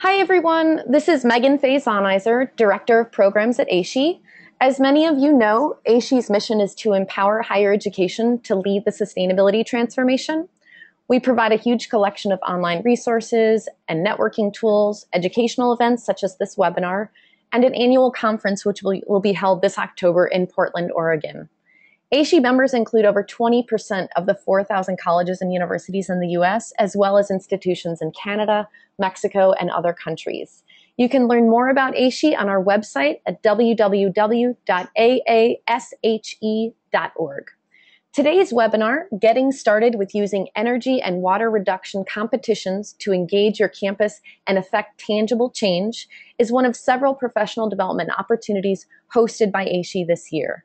Hi, everyone. This is Megan Faye-Zahniser, Director of Programs at ASHE. As many of you know, ASHE's mission is to empower higher education to lead the sustainability transformation. We provide a huge collection of online resources and networking tools, educational events such as this webinar, and an annual conference which will be held this October in Portland, Oregon. ASHE members include over 20% of the 4,000 colleges and universities in the US, as well as institutions in Canada, Mexico, and other countries. You can learn more about ASHE on our website at www.aashe.org. Today's webinar, Getting Started with Using Energy and Water Reduction Competitions to Engage Your Campus and Affect Tangible Change, is one of several professional development opportunities hosted by ASHE this year.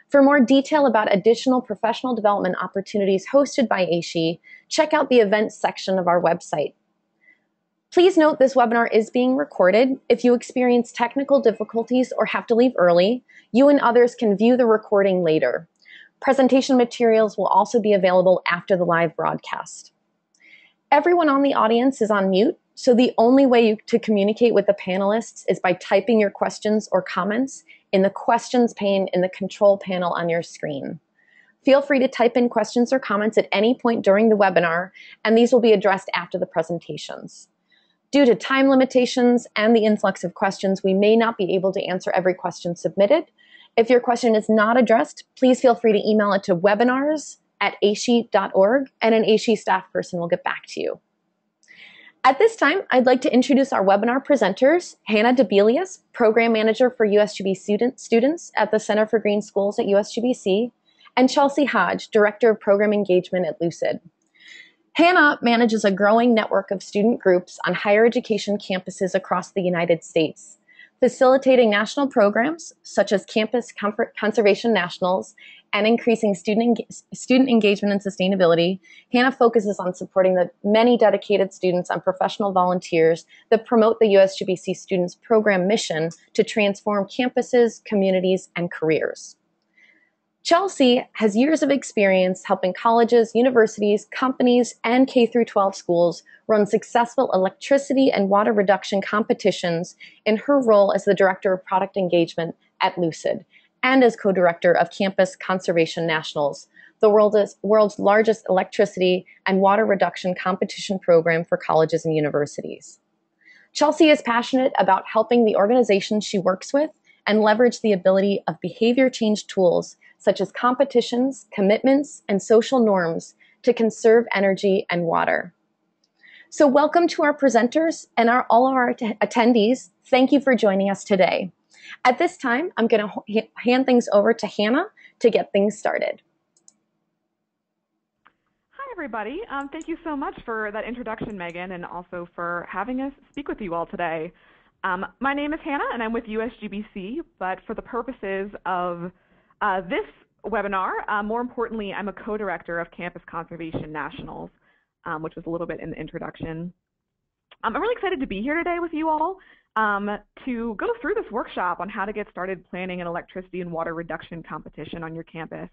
For more detail about additional professional development opportunities hosted by ASHE, check out the events section of our website. Please note this webinar is being recorded. If you experience technical difficulties or have to leave early, you and others can view the recording later. Presentation materials will also be available after the live broadcast. Everyone on the audience is on mute, so the only way to communicate with the panelists is by typing your questions or comments in the questions pane in the control panel on your screen. Feel free to type in questions or comments at any point during the webinar, and these will be addressed after the presentations. Due to time limitations and the influx of questions, we may not be able to answer every question submitted. If your question is not addressed, please feel free to email it to webinars@ashe.org, and an ASHE staff person will get back to you. At this time, I'd like to introduce our webinar presenters, Hannah Debelius, Program Manager for USGB students at the Center for Green Schools at USGBC, and Chelsea Hodge, Director of Program Engagement at Lucid. Hannah manages a growing network of student groups on higher education campuses across the United States. Facilitating national programs such as Campus Conservation Nationals and increasing student engagement and sustainability, Hannah focuses on supporting the many dedicated students and professional volunteers that promote the USGBC Students Program mission to transform campuses, communities, and careers. Chelsea has years of experience helping colleges, universities, companies, and K-12 schools run successful electricity and water reduction competitions in her role as the Director of Product Engagement at Lucid and as co-director of Campus Conservation Nationals, the world's largest electricity and water reduction competition program for colleges and universities. Chelsea is passionate about helping the organizations she works with and leverage the ability of behavior change tools such as competitions, commitments, and social norms to conserve energy and water. So welcome to our presenters and all of our attendees. Thank you for joining us today. At this time, I'm going to hand things over to Hannah to get things started. Hi, everybody. Thank you so much for that introduction, Megan, and also for having us speak with you all today. My name is Hannah, and I'm with USGBC, but for the purposes of this webinar, more importantly, I'm a co-director of Campus Conservation Nationals, which was a little bit in the introduction. I'm really excited to be here today with you all to go through this workshop on how to get started planning an electricity and water reduction competition on your campus.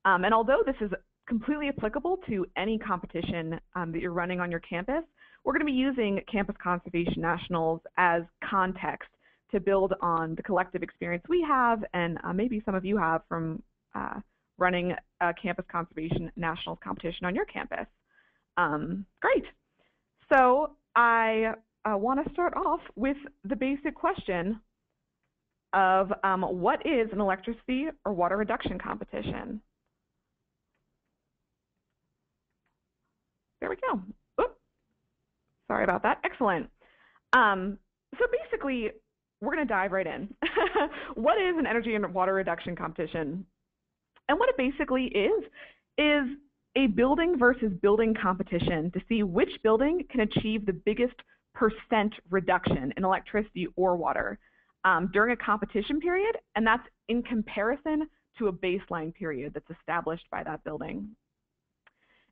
And although this is completely applicable to any competition that you're running on your campus, we're going to be using Campus Conservation Nationals as context to build on the collective experience we have and maybe some of you have from running a Campus Conservation Nationals competition on your campus. Great. So I want to start off with the basic question of what is an electricity or water reduction competition? There we go. Oops. Sorry about that. Excellent. So basically, we're going to dive right in. What is an energy and water reduction competition? And what it basically is a building versus building competition to see which building can achieve the biggest percent reduction in electricity or water during a competition period, and that's in comparison to a baseline period that's established by that building.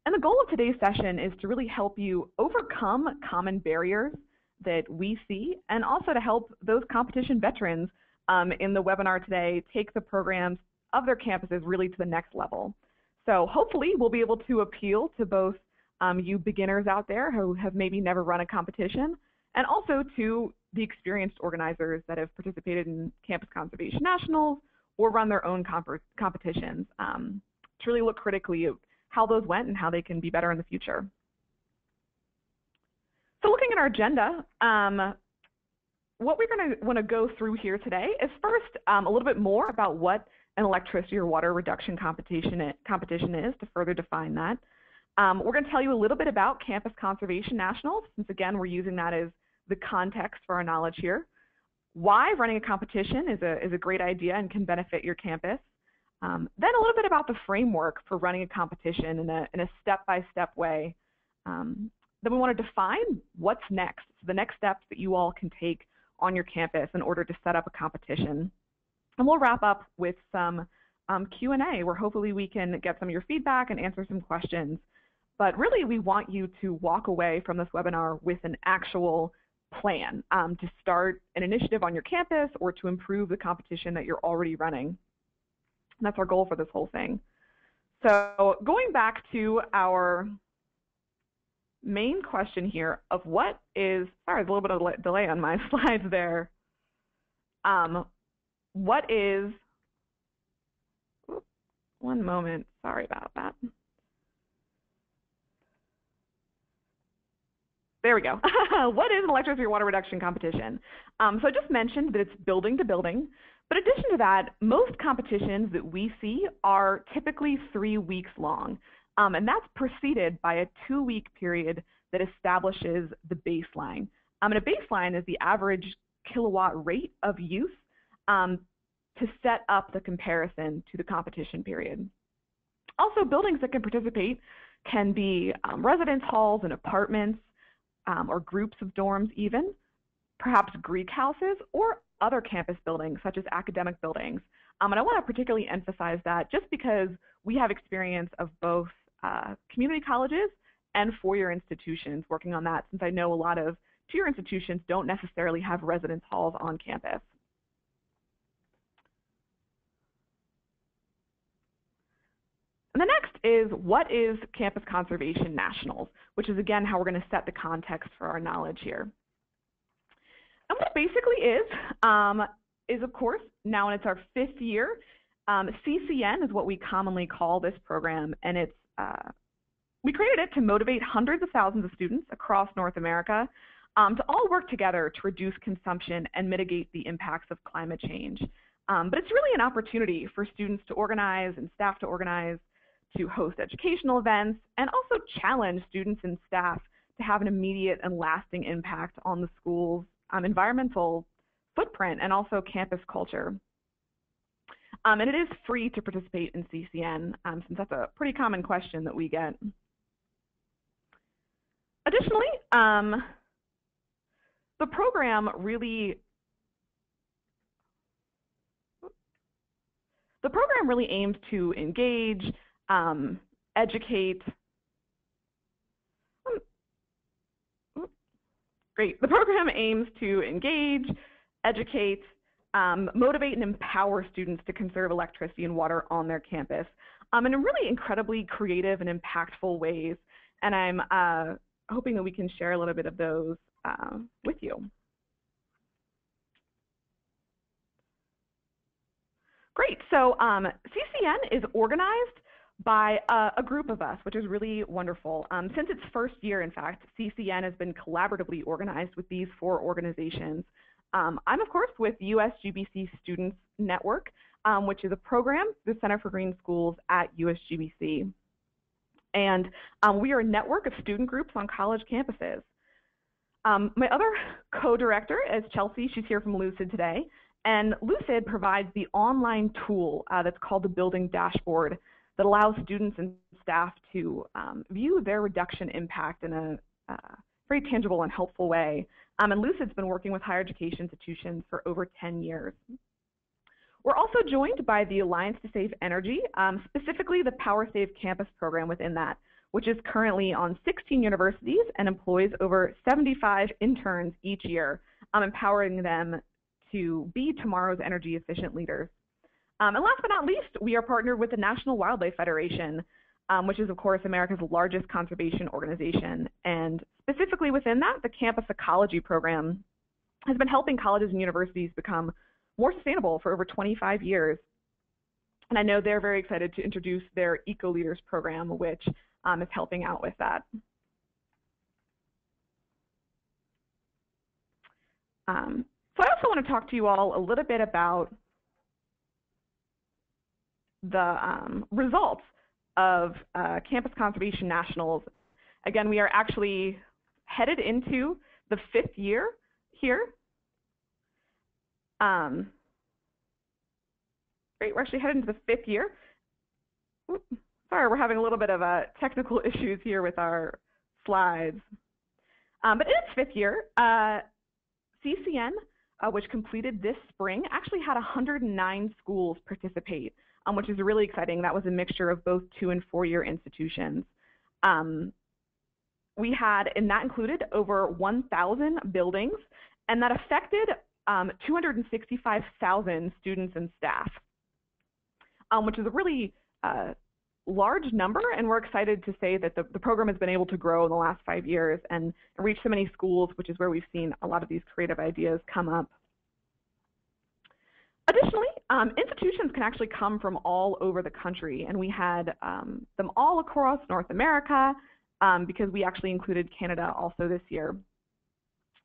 And the goal of today's session is to really help you overcome common barriers that we see, and also to help those competition veterans in the webinar today take the programs of their campuses really to the next level. So hopefully we'll be able to appeal to both you beginners out there who have maybe never run a competition, and also to the experienced organizers that have participated in Campus Conservation Nationals or run their own competitions to really look critically at how those went and how they can be better in the future. So looking at our agenda, what we're going to want to go through here today is first a little bit more about what an electricity or water reduction competition is to further define that. We're going to tell you a little bit about Campus Conservation Nationals, since again we're using that as the context for our knowledge here. Why running a competition is a great idea and can benefit your campus. Then a little bit about the framework for running a competition in a step-by-step way. Then we want to define what's next, so the next steps that you all can take on your campus in order to set up a competition. And we'll wrap up with some Q&A where hopefully we can get some of your feedback and answer some questions. But really, we want you to walk away from this webinar with an actual plan to start an initiative on your campus or to improve the competition that you're already running. And that's our goal for this whole thing. So going back to our main question here of what is, sorry, there's a little bit of delay on my slides there. What is, one moment, sorry about that. There we go. What is an electricity or water reduction competition? So I just mentioned that it's building to building, but in addition to that, most competitions that we see are typically 3 weeks long. And that's preceded by a 2-week period that establishes the baseline. And a baseline is the average kilowatt rate of use to set up the comparison to the competition period. Also, buildings that can participate can be residence halls and apartments or groups of dorms even, perhaps Greek houses or other campus buildings such as academic buildings. And I want to particularly emphasize that just because we have experience of both community colleges and four-year institutions working on that, since I know a lot of two-year institutions don't necessarily have residence halls on campus. And the next is, what is Campus Conservation Nationals, which is, again, how we're going to set the context for our knowledge here. And what it basically is, of course, now in it's our 5th year, CCN is what we commonly call this program, and it's we created it to motivate hundreds of thousands of students across North America to all work together to reduce consumption and mitigate the impacts of climate change. But it's really an opportunity for students to organize and staff to organize, to host educational events, and also challenge students and staff to have an immediate and lasting impact on the school's environmental footprint and also campus culture. And it is free to participate in CCN, since that's a pretty common question that we get. Additionally, the program really aims to engage, educate. Great. The program aims to engage, educate, motivate and empower students to conserve electricity and water on their campus in really incredibly creative and impactful ways. And I'm hoping that we can share a little bit of those with you. Great. So CCN is organized by a group of us, which is really wonderful. Since its first year, in fact, CCN has been collaboratively organized with these 4 organizations. I'm, of course, with USGBC Students Network, which is a program, the Center for Green Schools at USGBC. And we are a network of student groups on college campuses. My other co-director is Chelsea. She's here from Lucid today. And Lucid provides the online tool that's called the Building Dashboard that allows students and staff to view their reduction impact in a very tangible and helpful way. And Lucid's been working with higher education institutions for over 10 years. We're also joined by the Alliance to Save Energy, specifically the Power Save Campus program within that, which is currently on 16 universities and employs over 75 interns each year, empowering them to be tomorrow's energy efficient leaders. And last but not least, we are partnered with the National Wildlife Federation, which is, of course, America's largest conservation organization. And Specifically within that, the campus ecology program has been helping colleges and universities become more sustainable for over 25 years. And I know they're very excited to introduce their Eco Leaders program, which is helping out with that. So I also want to talk to you all a little bit about the results of Campus Conservation Nationals. Again, we are actually headed into the 5th year here. Great, we're actually headed into the 5th year. Oops, sorry, we're having a little bit of technical issues here with our slides. But in its 5th year, CCN, which completed this spring, actually had 109 schools participate, which is really exciting. That was a mixture of both 2- and 4-year institutions. We had, and that included over 1,000 buildings, and that affected 265,000 students and staff, which is a really large number, and we're excited to say that the program has been able to grow in the last 5 years and reach so many schools, which is where we've seen a lot of these creative ideas come up. Additionally, institutions can actually come from all over the country, and we had them all across North America because we actually included Canada also this year.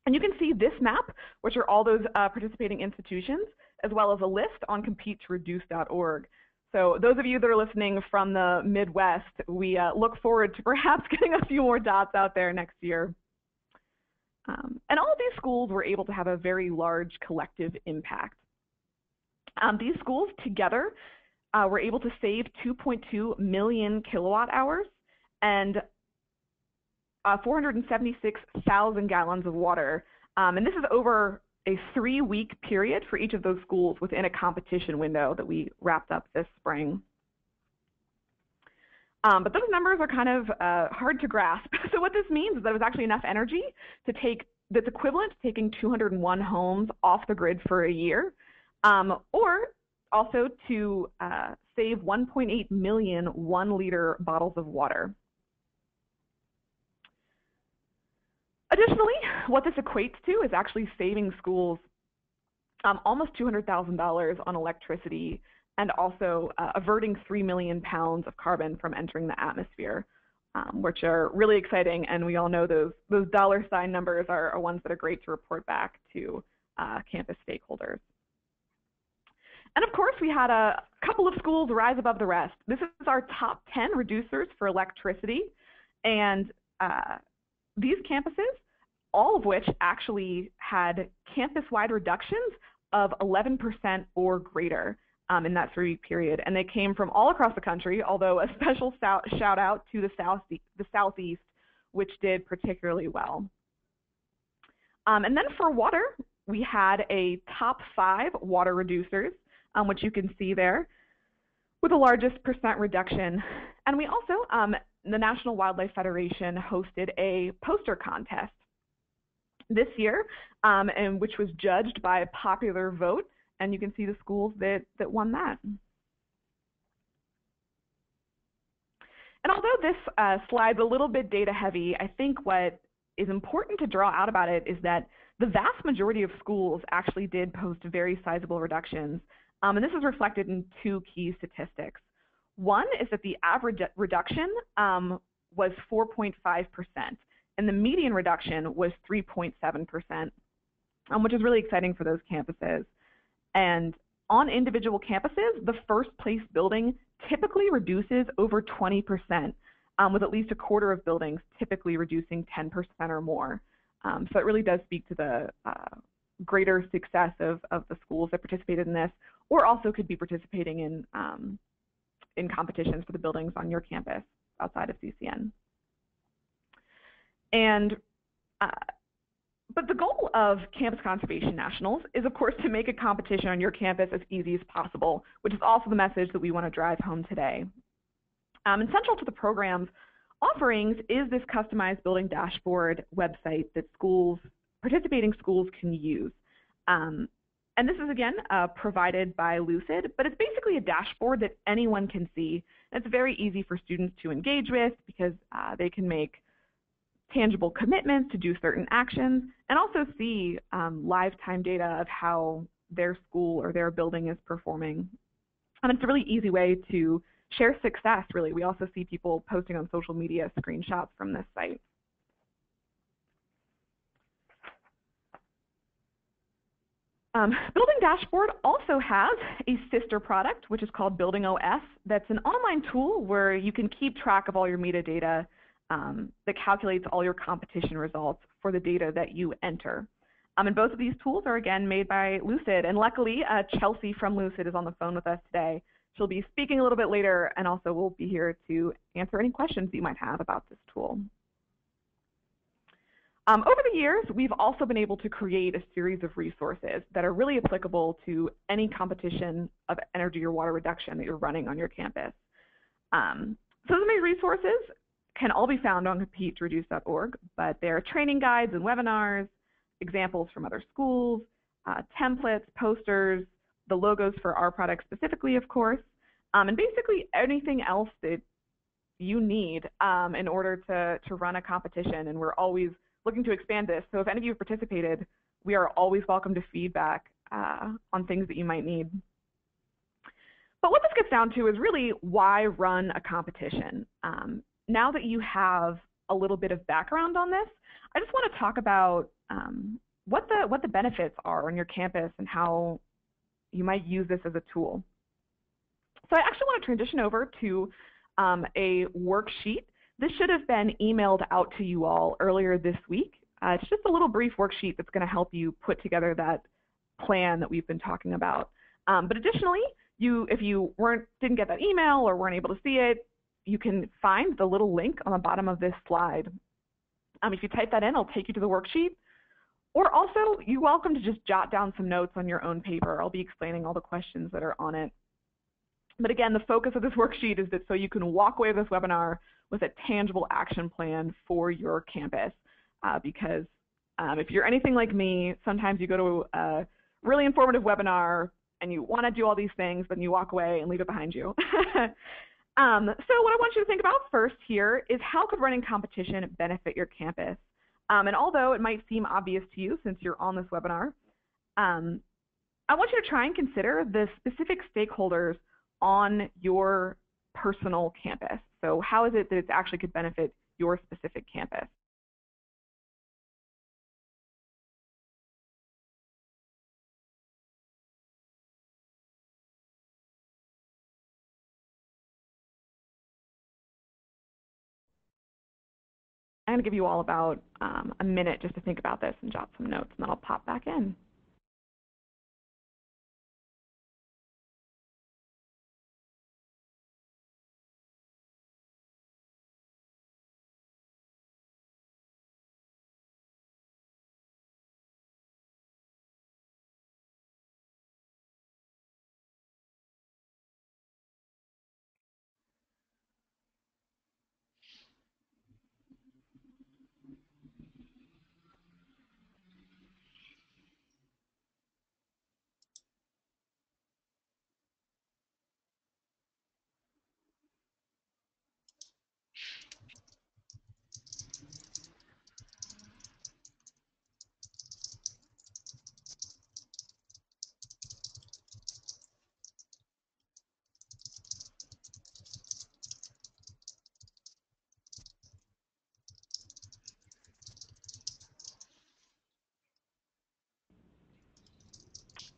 And you can see this map, which are all those participating institutions, as well as a list on competeToReduce.org. So those of you that are listening from the Midwest, we look forward to perhaps getting a few more dots out there next year. And all of these schools were able to have a very large collective impact. These schools together were able to save 2.2 million kilowatt hours and 476,000 gallons of water. And this is over a 3-week period for each of those schools within a competition window that we wrapped up this spring. But those numbers are kind of hard to grasp. So what this means is that it was actually enough energy to that's equivalent to taking 201 homes off the grid for a year, or also to save 1.8 million 1-liter bottles of water. Additionally, what this equates to is actually saving schools almost $200,000 on electricity and also averting 3 million pounds of carbon from entering the atmosphere, which are really exciting. And we all know those dollar sign numbers are ones that are great to report back to campus stakeholders. And of course, we had a couple of schools rise above the rest. This is our top 10 reducers for electricity. And these campuses, all of which actually had campus-wide reductions of 11% or greater in that 3-week period. And they came from all across the country, although a special shout out to the Southeast, which did particularly well. And then for water, we had a top 5 water reducers, which you can see there, with the largest percent reduction. And we also, the National Wildlife Federation hosted a poster contest this year, and which was judged by a popular vote, and you can see the schools that won that. And although this slide's a little bit data heavy, I think what is important to draw out about it is that the vast majority of schools actually did post very sizable reductions, and this is reflected in 2 key statistics. One is that the average reduction was 4.5%, and the median reduction was 3.7%, which is really exciting for those campuses. And on individual campuses, the first place building typically reduces over 20%, with at least a quarter of buildings typically reducing 10% or more. So it really does speak to the greater success of the schools that participated in this, or also could be participating in competitions for the buildings on your campus outside of CCN. And but the goal of Campus Conservation Nationals is, of course, to make a competition on your campus as easy as possible, which is also the message that we want to drive home today. And central to the program's offerings is this customized building dashboard website that participating schools can use. And this is, again, provided by Lucid, but it's basically a dashboard that anyone can see. And it's very easy for students to engage with because they can make tangible commitments to do certain actions, and also see live time data of how their school or their building is performing. And it's a really easy way to share success, really. We also see people posting on social media screenshots from this site. Building Dashboard also has a sister product, which is called Building OS. That's an online tool where you can keep track of all your metadata that calculates all your competition results for the data that you enter. And both of these tools are, again, made by Lucid. And luckily, Chelsea from Lucid is on the phone with us today. She'll be speaking a little bit later, and also will be here to answer any questions you might have about this tool. Over the years, we've also been able to create a series of resources that are really applicable to any competition of energy or water reduction that you're running on your campus. Some of these resources can all be found on competereduce.org, but there are training guides and webinars, examples from other schools, templates, posters, the logos for our product specifically, of course, and basically anything else that you need in order to run a competition. And we're always looking to expand this. So if any of you have participated, we are always welcome to feedback on things that you might need. But what this gets down to is really why run a competition. Now that you have a little bit of background on this, I just want to talk about what the benefits are on your campus and how you might use this as a tool. So I actually want to transition over to a worksheet. This should have been emailed out to you all earlier this week. It's just a little brief worksheet that's going to help you put together that plan that we've been talking about. But additionally, if you didn't get that email or weren't able to see it, you can find the little link on the bottom of this slide. If you type that in, it'll take you to the worksheet. Or also, you're welcome to just jot down some notes on your own paper. I'll be explaining all the questions that are on it. But again, the focus of this worksheet is that so you can walk away with this webinar with a tangible action plan for your campus. Because if you're anything like me, sometimes you go to a really informative webinar and you want to do all these things, but you walk away and leave it behind you. So what I want you to think about first here is how could running competition benefit your campus? And although it might seem obvious to you since you're on this webinar, I want you to try and consider the specific stakeholders on your personal campus. So how is it that it actually could benefit your specific campus? I'm going to give you all about a minute just to think about this and jot some notes, and then I'll pop back in.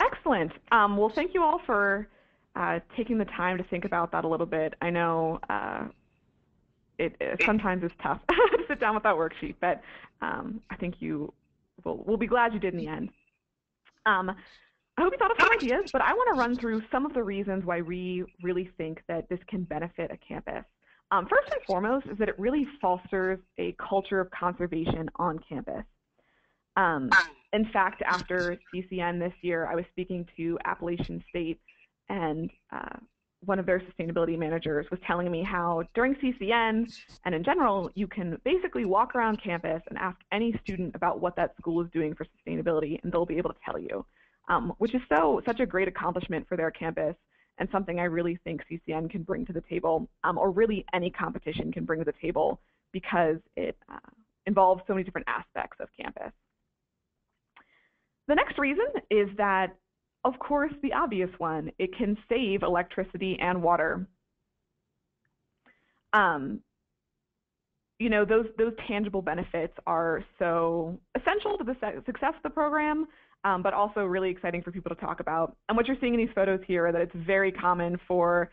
Excellent. Well, thank you all for taking the time to think about that a little bit. I know it sometimes is tough to sit down with that worksheet, but I think you will be glad you did in the end. I hope you thought of some ideas, but I want to run through some of the reasons why we really think that this can benefit a campus. First and foremost is that it really fosters a culture of conservation on campus. In fact, after CCN this year, I was speaking to Appalachian State, and one of their sustainability managers was telling me how during CCN and in general, you can basically walk around campus and ask any student about what that school is doing for sustainability, and they'll be able to tell you, which is such a great accomplishment for their campus and something I really think CCN can bring to the table, or really any competition can bring to the table, because it involves so many different aspects of campus. The next reason is that, of course, the obvious one, it can save electricity and water. You know, those tangible benefits are so essential to the success of the program, but also really exciting for people to talk about. And what you're seeing in these photos here are that it's very common for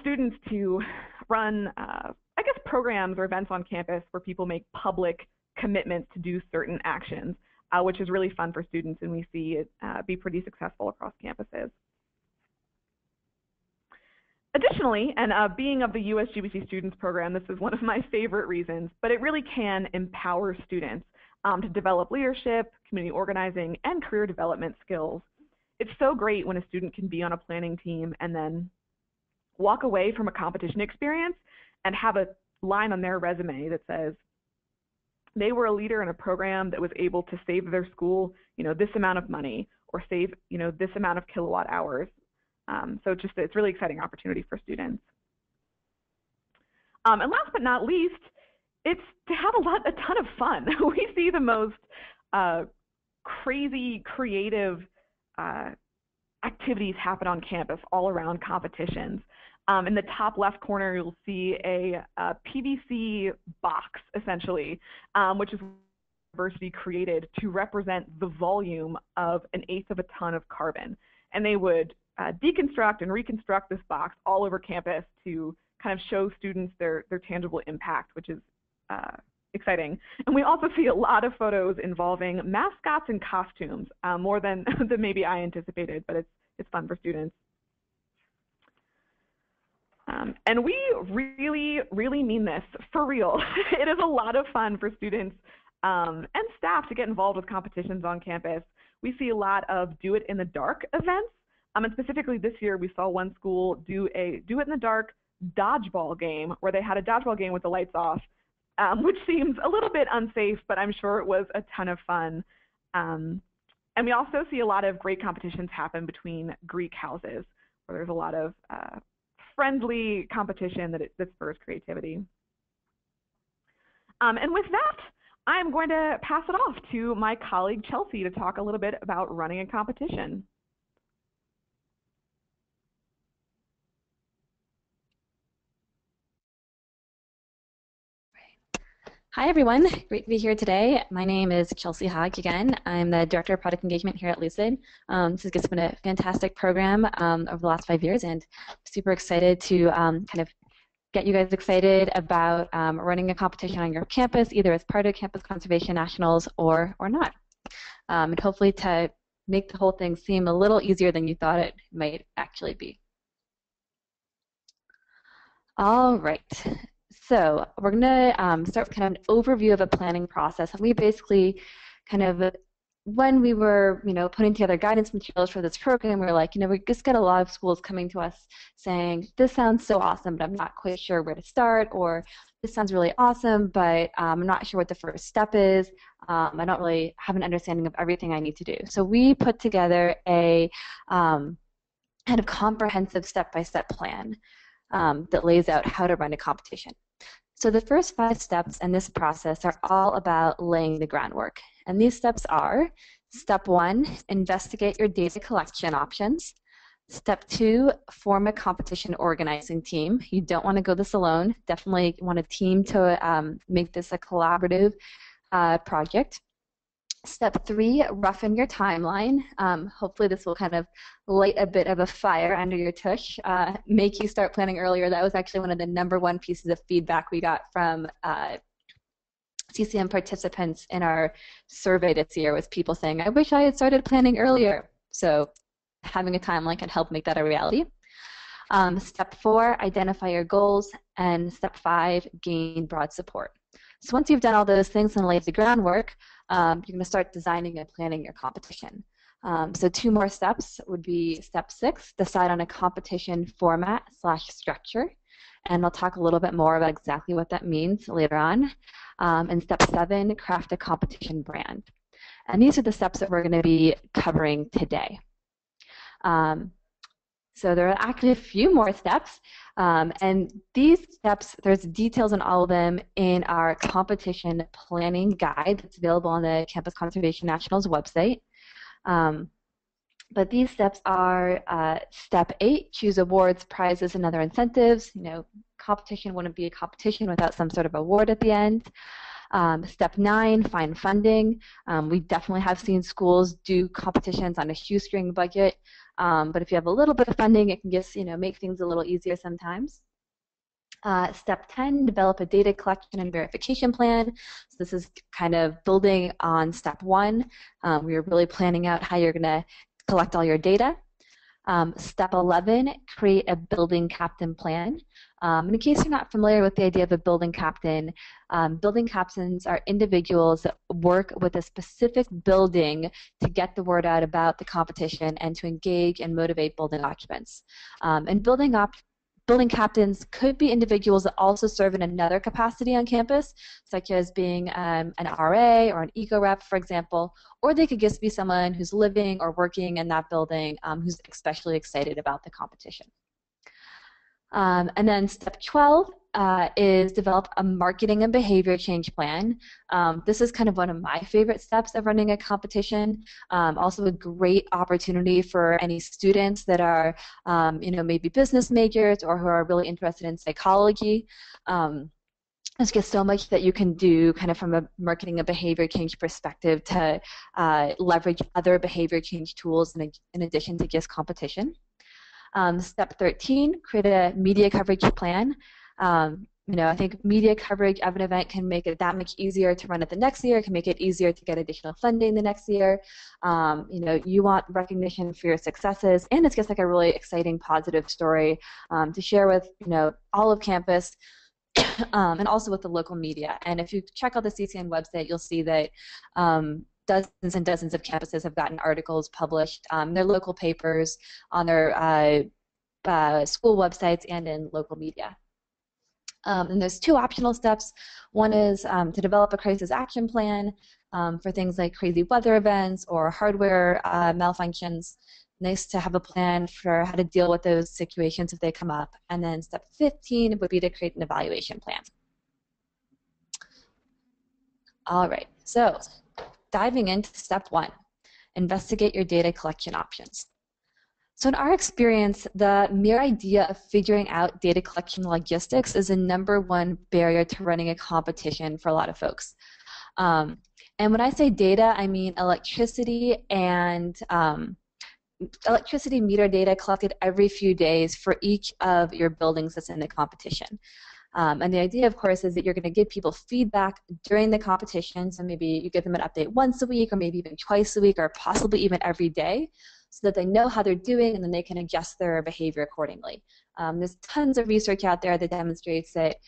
students to run, I guess, programs or events on campus where people make public commitments to do certain actions, which is really fun for students, and we see it be pretty successful across campuses. Additionally, and being of the USGBC Students Program, this is one of my favorite reasons, but it really can empower students to develop leadership, community organizing, and career development skills. It's so great when a student can be on a planning team and then walk away from a competition experience and have a line on their resume that says they were a leader in a program that was able to save their school, you know, this amount of money, or save, you know, this amount of kilowatt hours. So it's a really exciting opportunity for students. And last but not least, it's to have a ton of fun. We see the most crazy, creative activities happen on campus all around competitions. In the top left corner, you'll see a PVC box, essentially, which is university created to represent the volume of 1/8 of a ton of carbon. And they would deconstruct and reconstruct this box all over campus to kind of show students their tangible impact, which is exciting. And we also see a lot of photos involving mascots and costumes, more than maybe I anticipated, but it's fun for students. And we really, really mean this, for real. It is a lot of fun for students and staff to get involved with competitions on campus. We see a lot of Do It in the Dark events. And specifically this year, we saw one school do a Do It in the Dark dodgeball game, where they had a dodgeball game with the lights off, which seems a little bit unsafe, but I'm sure it was a ton of fun. And we also see a lot of great competitions happen between Greek houses, where there's a lot of friendly competition that spurs creativity. And with that, I'm going to pass it off to my colleague Chelsea to talk a little bit about running a competition. Hi, everyone. Great to be here today. My name is Chelsea Hogg again. I'm the Director of Product Engagement here at Lucid. This has been a fantastic program over the last 5 years, and I'm super excited to kind of get you guys excited about running a competition on your campus, either as part of Campus Conservation Nationals or not. And hopefully to make the whole thing seem a little easier than you thought it might actually be. All right. So we're going to start with kind of an overview of a planning process. And we basically kind of, when we were, putting together guidance materials for this program, we were like, we just get a lot of schools coming to us saying, this sounds so awesome, but I'm not quite sure where to start, or this sounds really awesome, but I'm not sure what the first step is. I don't really have an understanding of everything I need to do. So we put together a kind of comprehensive step-by-step plan that lays out how to run a competition. So the first 5 steps in this process are all about laying the groundwork. And these steps are: step 1, investigate your data collection options. Step 2, form a competition organizing team. You don't want to go this alone. Definitely want a team to make this a collaborative project. Step 3, roughen your timeline. Hopefully this will kind of light a bit of a fire under your tush, make you start planning earlier. That was actually one of the #1 pieces of feedback we got from CCM participants in our survey this year, was people saying, I wish I had started planning earlier. So having a timeline can help make that a reality. Step 4, identify your goals. And step 5, gain broad support. So once you've done all those things and laid the groundwork, you're going to start designing and planning your competition. So 2 more steps would be step 6, decide on a competition format/structure. And I'll talk a little bit more about exactly what that means later on. And step 7, craft a competition brand. And these are the steps that we're going to be covering today. So there are actually a few more steps, and these steps, there's details on all of them in our competition planning guide that's available on the Campus Conservation Nationals website. But these steps are step 8, choose awards, prizes, and other incentives. Competition wouldn't be a competition without some sort of award at the end. Step 9, find funding. We definitely have seen schools do competitions on a shoestring budget, but if you have a little bit of funding, it can just make things a little easier sometimes. Step 10, develop a data collection and verification plan. So this is kind of building on step 1. We are really planning out how you're going to collect all your data. Step 11, create a building captain plan. And in case you're not familiar with the idea of a building captains are individuals that work with a specific building to get the word out about the competition and to engage and motivate building occupants. And building captains could be individuals that also serve in another capacity on campus, such as being an RA or an eco rep, for example, or they could just be someone who's living or working in that building who's especially excited about the competition. And then step 12 is develop a marketing and behavior change plan. This is kind of one of my favorite steps of running a competition. Also a great opportunity for any students that are, maybe business majors or who are really interested in psychology. There's just so much that you can do kind of from a marketing and behavior change perspective to leverage other behavior change tools in addition to just competition. Step 13, create a media coverage plan. I think media coverage of an event can make it that much easier to run it the next year. It can make it easier to get additional funding the next year. You want recognition for your successes, and it's just like a really exciting, positive story to share with all of campus. And also with the local media. And if you check out the CCN website, you'll see that dozens and dozens of campuses have gotten articles published in their local papers, on their school websites, and in local media. And there's 2 optional steps. One is to develop a crisis action plan for things like crazy weather events or hardware malfunctions. Nice to have a plan for how to deal with those situations if they come up. And then step 15 would be to create an evaluation plan. All right, so diving into step 1, investigate your data collection options. So in our experience, the mere idea of figuring out data collection logistics is the #1 barrier to running a competition for a lot of folks. And when I say data, I mean electricity and electricity meter data collected every few days for each of your buildings that's in the competition. And the idea, of course, is that you're going to give people feedback during the competition, so maybe you give them an update once a week or maybe even twice a week or possibly even every day so that they know how they're doing and then they can adjust their behavior accordingly. There's tons of research out there that demonstrates that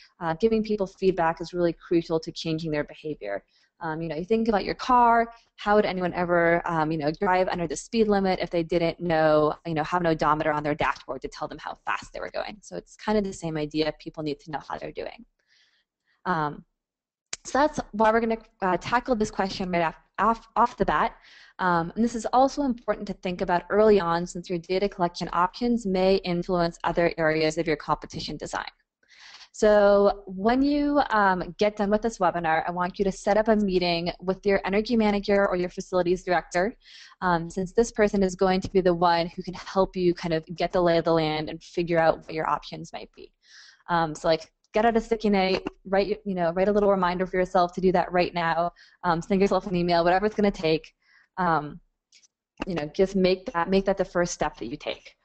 giving people feedback is really crucial to changing their behavior. You think about your car. How would anyone ever, drive under the speed limit if they didn't know, have an odometer on their dashboard to tell them how fast they were going? So it's kind of the same idea. People need to know how they're doing. So that's why we're going to tackle this question right off the bat. And this is also important to think about early on, since your data collection options may influence other areas of your competition design. So when you get done with this webinar, I want you to set up a meeting with your energy manager or your facilities director, since this person is going to be the one who can help you kind of get the lay of the land and figure out what your options might be. So like, get out a sticky note, write a little reminder for yourself to do that right now. Send yourself an email, whatever it's going to take. Just make that the first step that you take.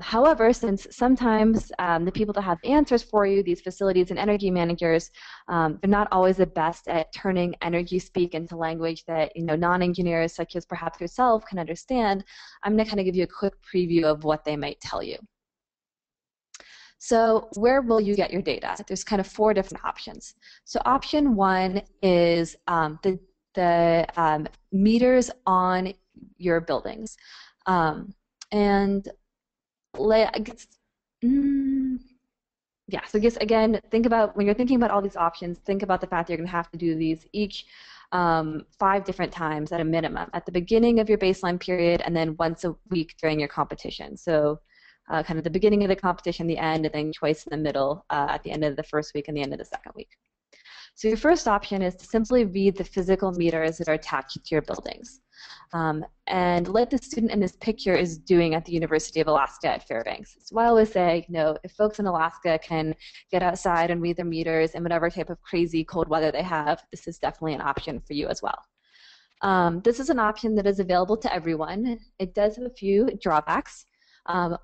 However, since sometimes the people that have answers for you, these facilities and energy managers, they're not always the best at turning energy speak into language that non-engineers such as perhaps yourself can understand, I'm going to kind of give you a quick preview of what they might tell you. So where will you get your data? There's kind of 4 different options. So option 1 is the meters on your buildings. So I guess again, think about when you're thinking about all these options, think about the fact that you're going to have to do these each 5 different times at a minimum, at the beginning of your baseline period and then once a week during your competition. So kind of the beginning of the competition, the end, and then twice in the middle at the end of the first week and the end of the second week. So your first option is to simply read the physical meters that are attached to your buildings. And like the student in this picture is doing at the University of Alaska at Fairbanks. So I always say, if folks in Alaska can get outside and read their meters in whatever type of crazy cold weather they have, this is definitely an option for you as well. This is an option that is available to everyone. It does have a few drawbacks.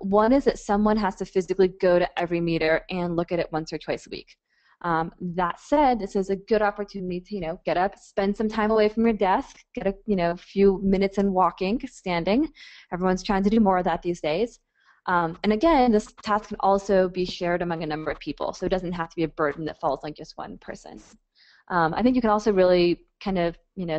One is that someone has to physically go to every meter and look at it once or twice a week. That said, this is a good opportunity to, get up, spend some time away from your desk, get a, few minutes in walking, standing. Everyone's trying to do more of that these days. And again, this task can also be shared among a number of people, so it doesn't have to be a burden that falls on just one person. I think you can also really kind of,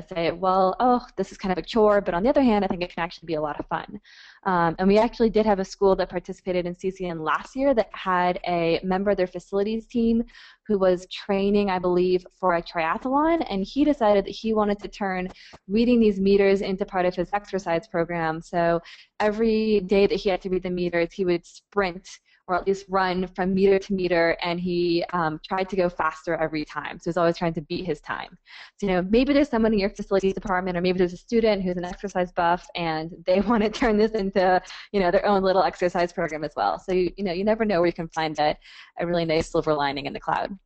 say, well, oh, this is kind of a chore, but on the other hand, I think it can actually be a lot of fun. And we actually did have a school that participated in CCN last year that had a member of their facilities team who was training, I believe, for a triathlon, and he decided that he wanted to turn reading these meters into part of his exercise program. So every day that he had to read the meters, he would sprint or at least run from meter to meter, and he tried to go faster every time. So he's always trying to beat his time. So maybe there's someone in your facilities department, or maybe there's a student who's an exercise buff, and they want to turn this into their own little exercise program as well. So you never know where you can find a really nice silver lining in the cloud.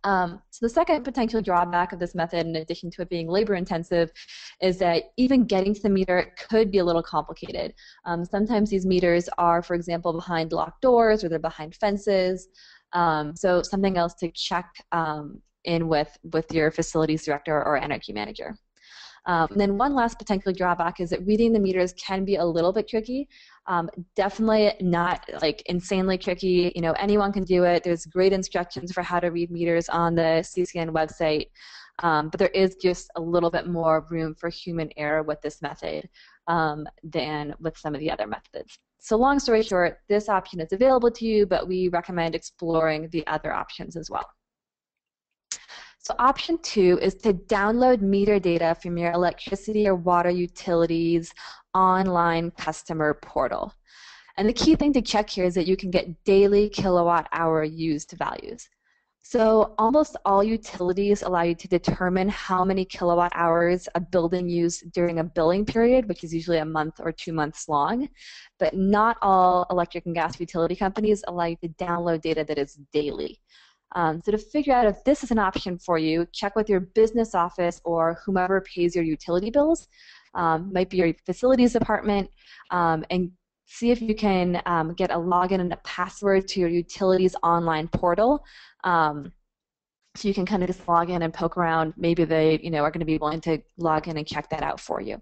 So the second potential drawback of this method, in addition to it being labor intensive, is that even getting to the meter could be a little complicated. Sometimes these meters are, for example, behind locked doors or they're behind fences. So something else to check in with your facilities director or energy manager. And then one last potential drawback is that reading the meters can be a little bit tricky. Definitely not like insanely tricky. Anyone can do it. There's great instructions for how to read meters on the CCN website, but there is just a little bit more room for human error with this method than with some of the other methods. So long story short, this option is available to you, but we recommend exploring the other options as well. So option 2 is to download meter data from your electricity or water utilities online customer portal. And the key thing to check here is that you can get daily kilowatt hour used values. So almost all utilities allow you to determine how many kilowatt hours a building used during a billing period, which is usually a month or 2 months long, but not all electric and gas utility companies allow you to download data that is daily. So to figure out if this is an option for you, check with your business office or whomever pays your utility bills, might be your facilities department, and see if you can get a login and a password to your utilities online portal. So you can kind of just log in and poke around. Maybe they are going to be willing to log in and check that out for you.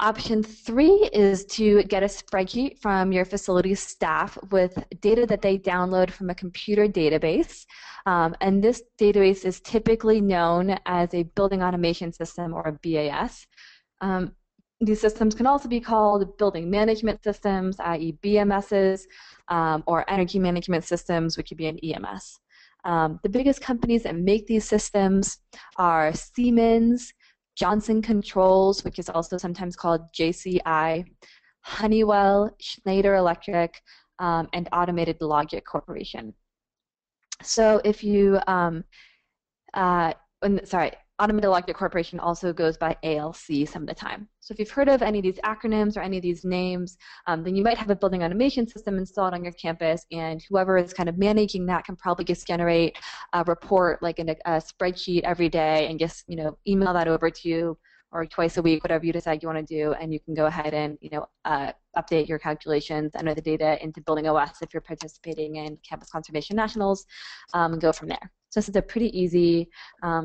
Option 3 is to get a spreadsheet from your facilities staff with data that they download from a computer database. And this database is typically known as a building automation system, or a BAS. These systems can also be called building management systems, i.e. BMSs, or energy management systems, which would be an EMS. The biggest companies that make these systems are Siemens, Johnson Controls, which is also sometimes called JCI, Honeywell, Schneider Electric, and Automated Logic Corporation. So if you, Automated Logic Corporation also goes by ALC some of the time. So if you've heard of any of these acronyms or any of these names, then you might have a building automation system installed on your campus, and whoever is kind of managing that can probably just generate a report, like in a spreadsheet every day, and just email that over to you, or twice a week, whatever you decide you want to do, and you can go ahead and update your calculations, enter the data into Building OS if you're participating in Campus Conservation Nationals, and go from there. So this is a pretty easy,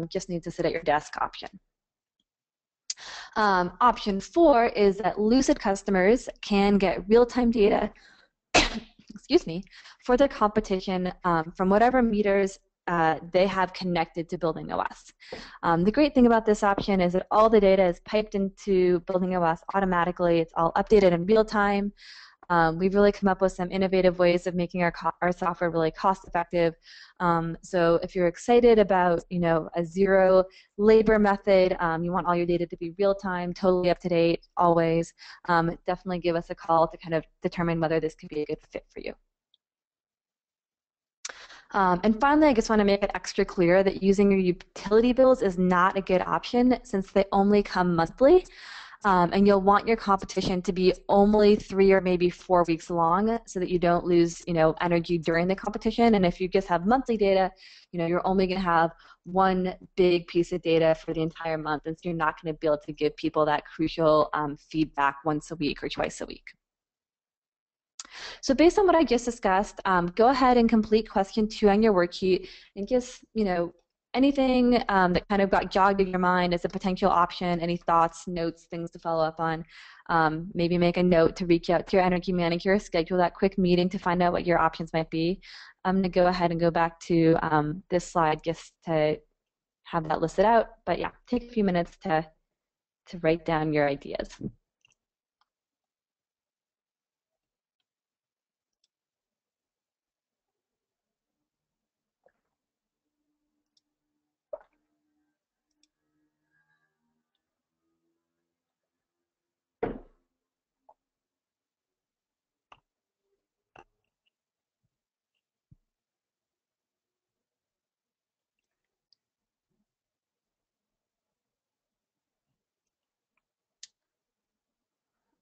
just need to sit at your desk option. Option 4 is that Lucid customers can get real-time data excuse me, for their competition from whatever meters they have connected to Building OS. The great thing about this option is that all the data is piped into Building OS automatically. It's all updated in real time. We've really come up with some innovative ways of making our software really cost effective. So if you're excited about a zero labor method, you want all your data to be real time, totally up to date, always, definitely give us a call to kind of determine whether this could be a good fit for you. And finally, I just want to make it extra clear that using your utility bills is not a good option since they only come monthly. And you'll want your competition to be only 3 or maybe 4 weeks long so that you don't lose energy during the competition. And if you just have monthly data, you're only going to have one big piece of data for the entire month, and so you're not going to be able to give people that crucial feedback once a week or twice a week. So based on what I just discussed, go ahead and complete question 2 on your worksheet and just, anything that kind of got jogged in your mind as a potential option, any thoughts, notes, things to follow up on. Maybe make a note to reach out to your energy manager, schedule that quick meeting to find out what your options might be. I'm going to go ahead and go back to this slide just to have that listed out. But yeah, take a few minutes to write down your ideas.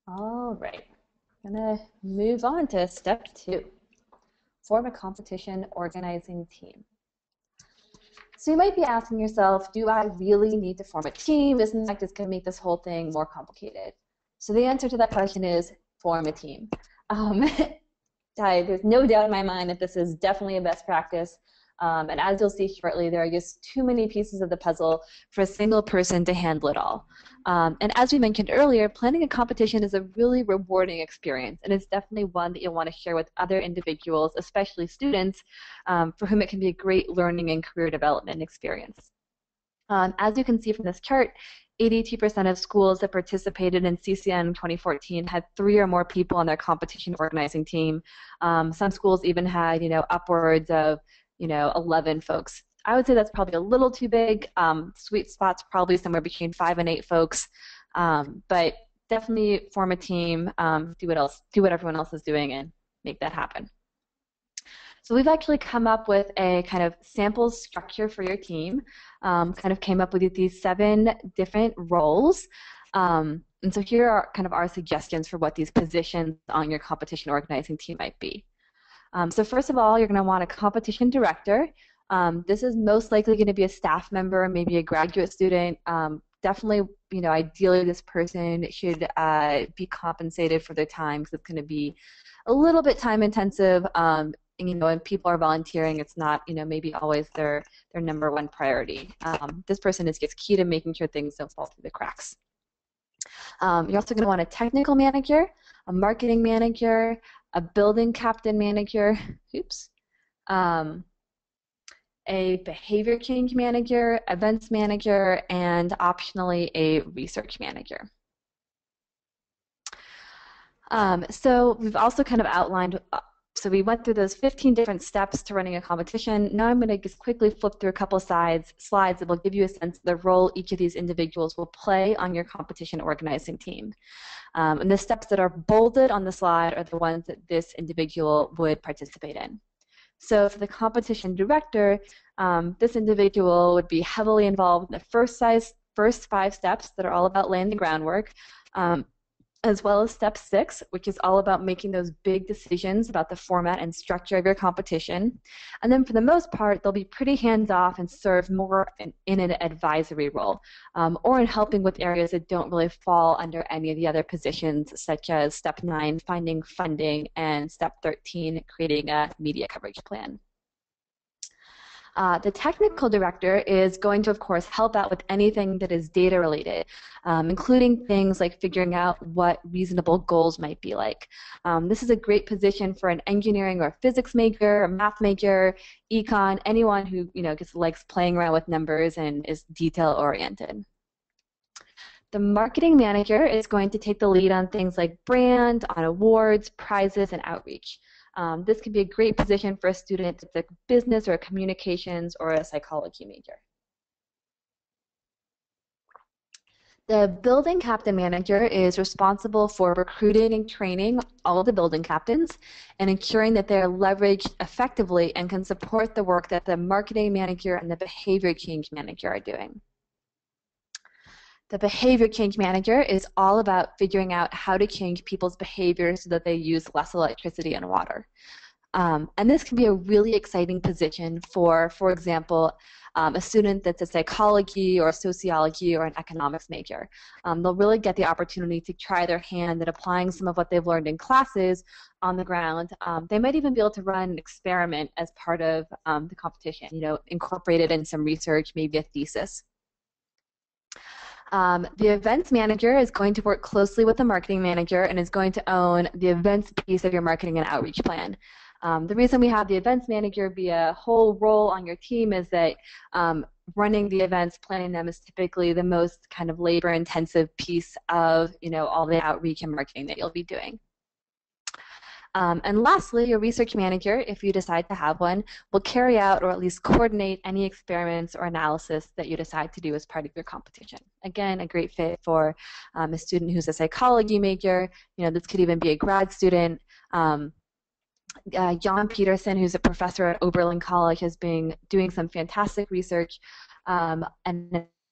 All right, I'm going to move on to step 2. Form a competition organizing team. So you might be asking yourself, do I really need to form a team? Isn't that just going to make this whole thing more complicated? So the answer to that question is form a team. There's no doubt in my mind that this is definitely a best practice. And as you'll see shortly, there are just too many pieces of the puzzle for a single person to handle it all. And as we mentioned earlier, planning a competition is a really rewarding experience, and it's definitely one that you'll want to share with other individuals, especially students, for whom it can be a great learning and career development experience. As you can see from this chart, 82% of schools that participated in CCN 2014 had 3 or more people on their competition organizing team. Some schools even had, upwards of 11 folks. I would say that's probably a little too big. Sweet spot's probably somewhere between 5 and 8 folks. But definitely form a team, do what everyone else is doing, and make that happen. So we've actually come up with a kind of sample structure for your team. Kind of came up with these 7 different roles. And so here are kind of our suggestions for what these positions on your competition organizing team might be. So first of all, you're going to want a competition director. This is most likely going to be a staff member, maybe a graduate student. Definitely, ideally this person should be compensated for their time because it's going to be a little bit time intensive. And people are volunteering, it's not, maybe always their number 1 priority. This person is just key to making sure things don't fall through the cracks. You're also going to want a technical manager, a marketing manager, a building captain manager, a behavior change manager, events manager, and optionally a research manager. So we've also kind of outlined, so we went through those 15 different steps to running a competition. Now I'm going to just quickly flip through a couple slides that will give you a sense of the role each of these individuals will play on your competition organizing team. And the steps that are bolded on the slide are the ones that this individual would participate in. So for the competition director, this individual would be heavily involved in the first 5 steps that are all about laying the groundwork, as well as step 6, which is all about making those big decisions about the format and structure of your competition. And then for the most part, they'll be pretty hands-off and serve more in an advisory role, or in helping with areas that don't really fall under any of the other positions, such as step 9, finding funding, and step 13, creating a media coverage plan. The technical director is going to, of course, help out with anything that is data related, including things like figuring out what reasonable goals might be like. This is a great position for an engineering or physics major, a math major, econ, anyone who just likes playing around with numbers and is detail oriented. The marketing manager is going to take the lead on things like brand, on awards, prizes, and outreach. This could be a great position for a student that's a business or a communications or a psychology major. The building captain manager is responsible for recruiting and training all of the building captains and ensuring that they're leveraged effectively and can support the work that the marketing manager and the behavior change manager are doing. The behavior change manager is all about figuring out how to change people's behavior so that they use less electricity and water. And this can be a really exciting position for example, a student that's a psychology or a sociology or an economics major. They'll really get the opportunity to try their hand at applying some of what they've learned in classes on the ground. They might even be able to run an experiment as part of the competition, incorporated in some research, maybe a thesis. The events manager is going to work closely with the marketing manager and is going to own the events piece of your marketing and outreach plan. The reason we have the events manager be a whole role on your team is that running the events, planning them is typically the most kind of labor-intensive piece of all the outreach and marketing that you'll be doing. And lastly, your research manager, if you decide to have one, will carry out or at least coordinate any experiments or analysis that you decide to do as part of your competition. Again, a great fit for a student who's a psychology major. This could even be a grad student. Jon Peterson, who's a professor at Oberlin College, has been doing some fantastic research and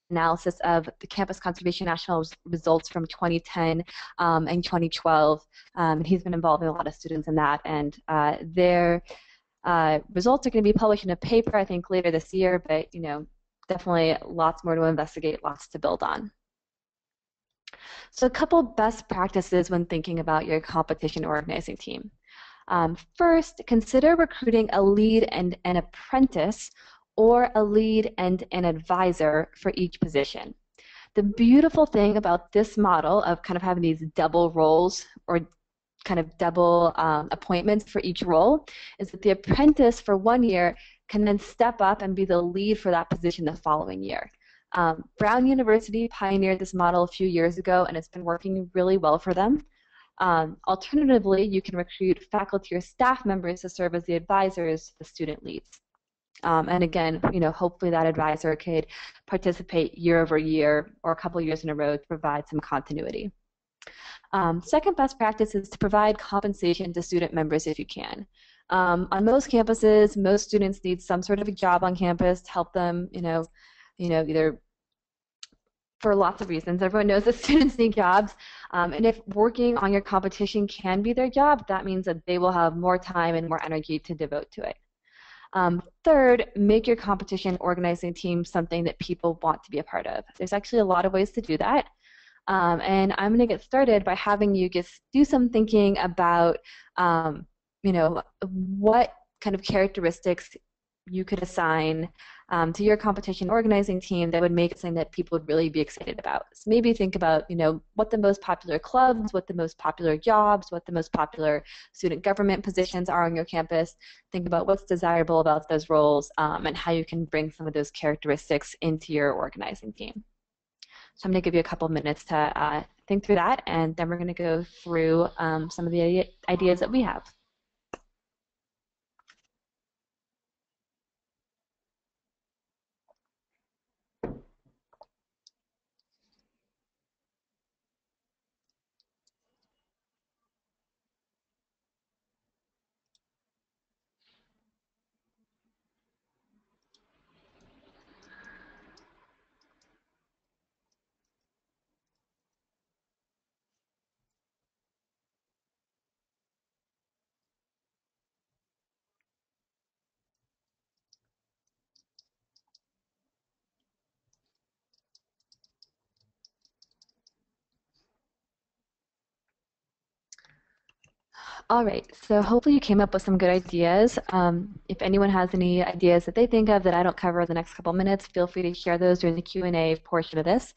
analysis of the Campus Conservation National results from 2010 and 2012. And he's been involving a lot of students in that, and their results are going to be published in a paper, I think, later this year, but definitely lots more to investigate, lots to build on. So a couple best practices when thinking about your competition organizing team. First, consider recruiting a lead and an apprentice or a lead and an advisor for each position. The beautiful thing about this model of kind of having these double roles or kind of double appointments for each role is that the apprentice for 1 year can then step up and be the lead for that position the following year. Brown University pioneered this model a few years ago, and it's been working really well for them. Alternatively, you can recruit faculty or staff members to serve as the advisors to the student leads. And again, hopefully that advisor could participate year over year or a couple of years in a row to provide some continuity. Second best practice is to provide compensation to student members if you can. On most campuses, most students need some sort of a job on campus to help them, either for lots of reasons. Everyone knows that students need jobs. And if working on your competition can be their job, that means that they will have more time and more energy to devote to it. Third, make your competition organizing team something that people want to be a part of. There's actually a lot of ways to do that. And I'm going to get started by having you just do some thinking about, what kind of characteristics you could assign to your competition organizing team that would make it something that people would really be excited about. So maybe think about, what the most popular clubs, what the most popular jobs, what the most popular student government positions are on your campus. Think about what's desirable about those roles and how you can bring some of those characteristics into your organizing team. So I'm going to give you a couple minutes to think through that, and then we're going to go through some of the ideas that we have. All right, so hopefully you came up with some good ideas. If anyone has any ideas that they think of that I don't cover in the next couple minutes, feel free to share those during the Q&A portion of this.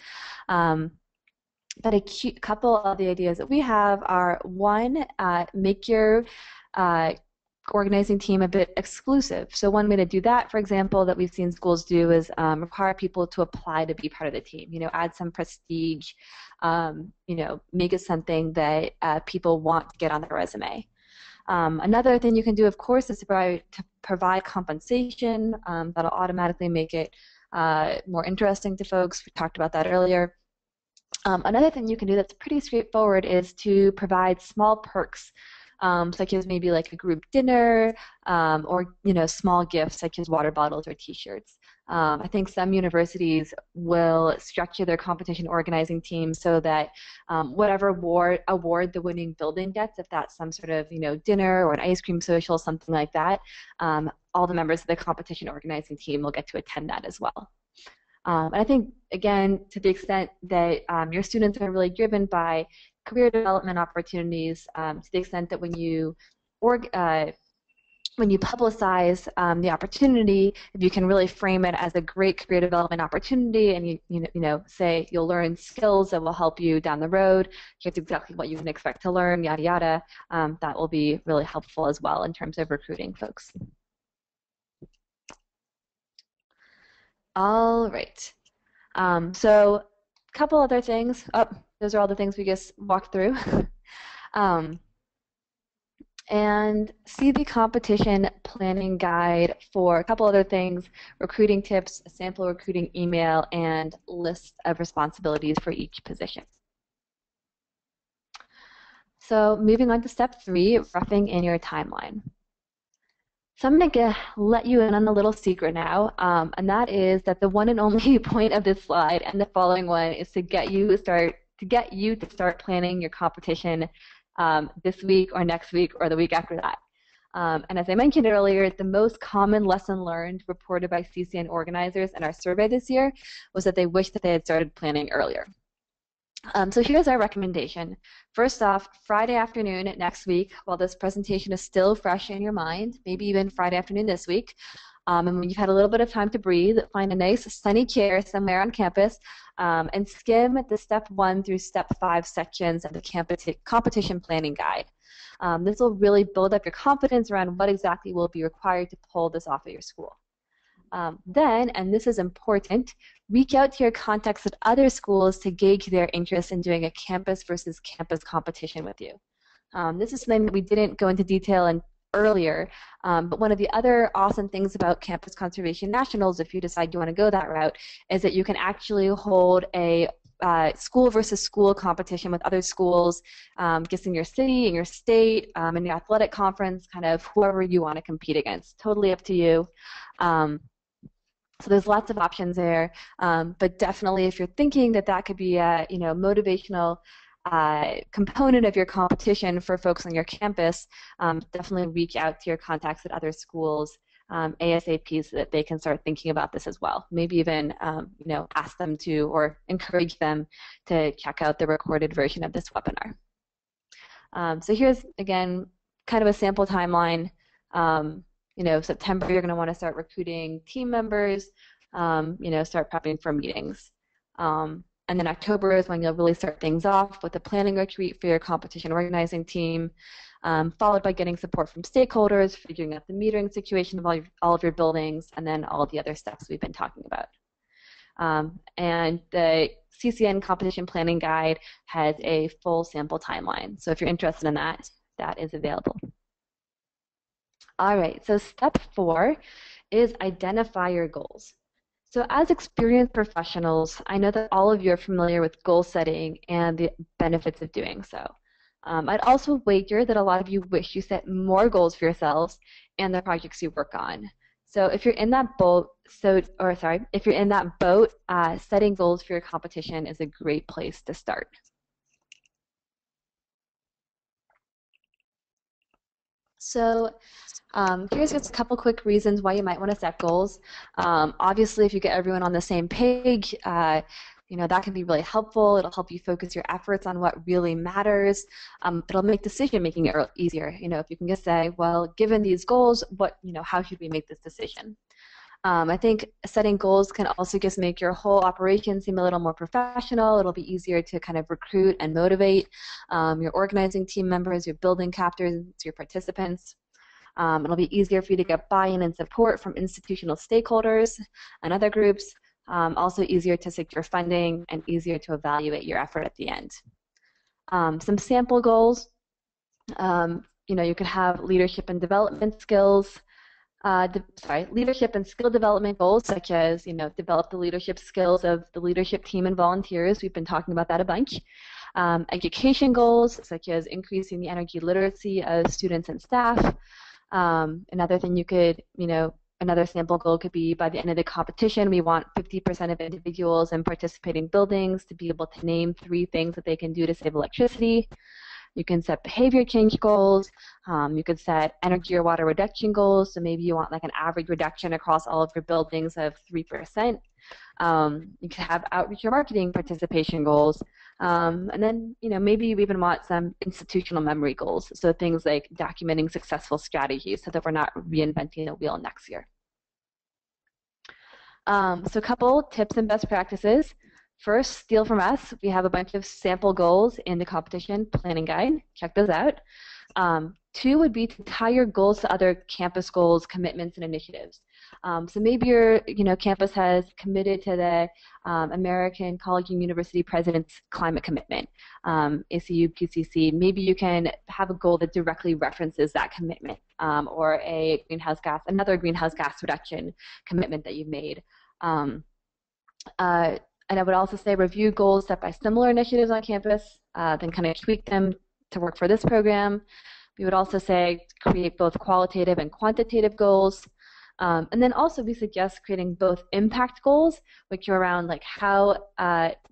But a couple of the ideas that we have are, one, make your organizing team a bit exclusive. So one way to do that, for example, that we've seen schools do is require people to apply to be part of the team. Add some prestige. Make it something that people want to get on their resume. Another thing you can do, of course, is to provide compensation. That'll automatically make it more interesting to folks. We talked about that earlier. Another thing you can do that's pretty straightforward is to provide small perks, such as maybe like a group dinner or small gifts such as water bottles or T-shirts. I think some universities will structure their competition organizing team so that whatever award the winning building gets, if that's some sort of dinner or an ice cream social, something like that, all the members of the competition organizing team will get to attend that as well. And I think, again, to the extent that your students are really driven by career development opportunities, to the extent that when you publicize the opportunity, if you can really frame it as a great career development opportunity, and you say you'll learn skills that will help you down the road, here's exactly what you can expect to learn, yada yada, that will be really helpful as well in terms of recruiting folks. All right. So a couple other things. Those are all the things we just walked through. And see the competition planning guide for a couple other things: recruiting tips, a sample recruiting email, and lists of responsibilities for each position. So moving on to step 3, roughing in your timeline. So I'm going to let you in on a little secret now, and that is that the one and only point of this slide and the following one is to get you to start planning your competition this week or next week or the week after that. And as I mentioned earlier, the most common lesson learned reported by CCN organizers in our survey this year was that they wish that they had started planning earlier. So here's our recommendation. First off, Friday afternoon next week, while this presentation is still fresh in your mind, maybe even Friday afternoon this week, and when you've had a little bit of time to breathe, find a nice sunny chair somewhere on campus and skim the step 1 through step 5 sections of the competition planning guide. This will really build up your confidence around what exactly will be required to pull this off at your school. Then, and this is important, reach out to your contacts at other schools to gauge their interest in doing a campus versus campus competition with you. This is something that we didn't go into detail in earlier, but one of the other awesome things about Campus Conservation Nationals, if you decide you want to go that route, is that you can actually hold a school versus school competition with other schools, just in your city, in your state, in your athletic conference, kind of whoever you want to compete against. Totally up to you. So there's lots of options there, but definitely if you're thinking that that could be a motivational component of your competition for folks on your campus, definitely reach out to your contacts at other schools ASAP so that they can start thinking about this as well. Maybe even ask them to or encourage them to check out the recorded version of this webinar. So here's again kind of a sample timeline. September, you're going to want to start recruiting team members, start prepping for meetings. And then October is when you'll really start things off with a planning retreat for your competition organizing team, followed by getting support from stakeholders, figuring out the metering situation of all of your buildings, and then all of the other steps we've been talking about. And the CCN competition planning guide has a full sample timeline. So if you're interested in that, that is available. All right, so step 4 is identify your goals. So as experienced professionals, I know that all of you are familiar with goal setting and the benefits of doing so. I'd also wager that a lot of you wish you set more goals for yourselves and the projects you work on. So if you're in that boat, setting goals for your competition is a great place to start. So here's just a couple quick reasons why you might want to set goals. Obviously, if you get everyone on the same page, that can be really helpful. It'll help you focus your efforts on what really matters. It'll make decision making easier. If you can just say, well, given these goals, how should we make this decision? I think setting goals can also just make your whole operation seem a little more professional. It'll be easier to kind of recruit and motivate your organizing team members, your building captains, your participants. It'll be easier for you to get buy-in and support from institutional stakeholders and other groups. Also easier to secure funding and easier to evaluate your effort at the end. Some sample goals. You could have leadership and development skills. Leadership and skill development goals, such as, develop the leadership skills of the leadership team and volunteers. We've been talking about that a bunch. Education goals, such as increasing the energy literacy of students and staff. Another thing another sample goal could be, by the end of the competition, we want 50% of individuals in participating buildings to be able to name 3 things that they can do to save electricity. You can set behavior change goals. You could set energy or water reduction goals. So maybe you want like an average reduction across all of your buildings of 3%. You could have outreach or marketing participation goals. And then, maybe you even want some institutional memory goals. So things like documenting successful strategies so that we're not reinventing the wheel next year. So a couple tips and best practices. First, steal from us. We have a bunch of sample goals in the competition planning guide. Check those out. 2 would be to tie your goals to other campus goals, commitments, and initiatives. So maybe your campus has committed to the American College and University President's Climate Commitment, ACU, PCC. Maybe you can have a goal that directly references that commitment, or another greenhouse gas reduction commitment that you've made. And I would also say review goals set by similar initiatives on campus, then kind of tweak them to work for this program. We would also say create both qualitative and quantitative goals. And then also we suggest creating both impact goals, which are around like how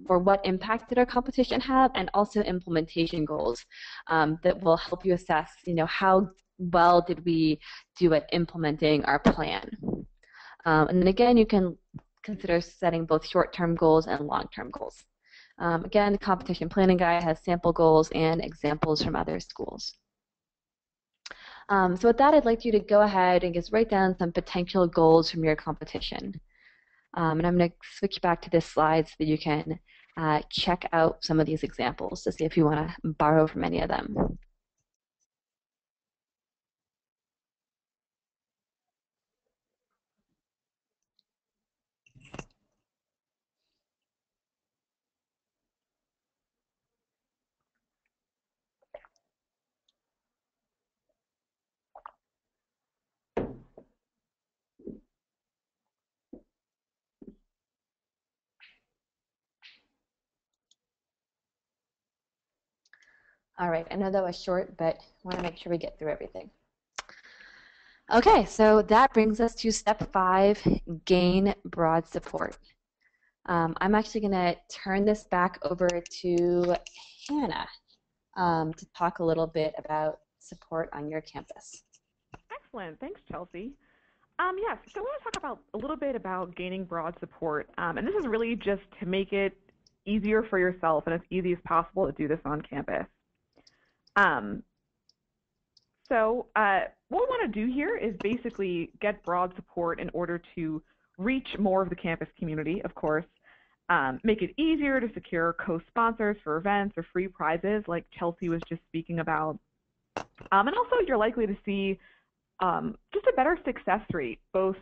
or what impact did our competition have, and also implementation goals that will help you assess, how well did we do at implementing our plan. And then again, you can consider setting both short-term goals and long-term goals. Again, the competition planning guide has sample goals and examples from other schools. So with that, I'd like you to go ahead and just write down some potential goals from your competition. And I'm going to switch back to this slide so that you can check out some of these examples to see if you want to borrow from any of them. All right, I know that was short, but I want to make sure we get through everything. Okay, so that brings us to step 5, gain broad support. I'm actually going to turn this back over to Hannah to talk a little bit about support on your campus. Excellent. Thanks, Chelsea. Yes, so I want to talk a little bit about gaining broad support. And this is really just to make it easier for yourself and as easy as possible to do this on campus. So what we want to do here is basically get broad support in order to reach more of the campus community, of course, make it easier to secure co-sponsors for events or free prizes like Chelsea was just speaking about. And also you're likely to see just a better success rate, both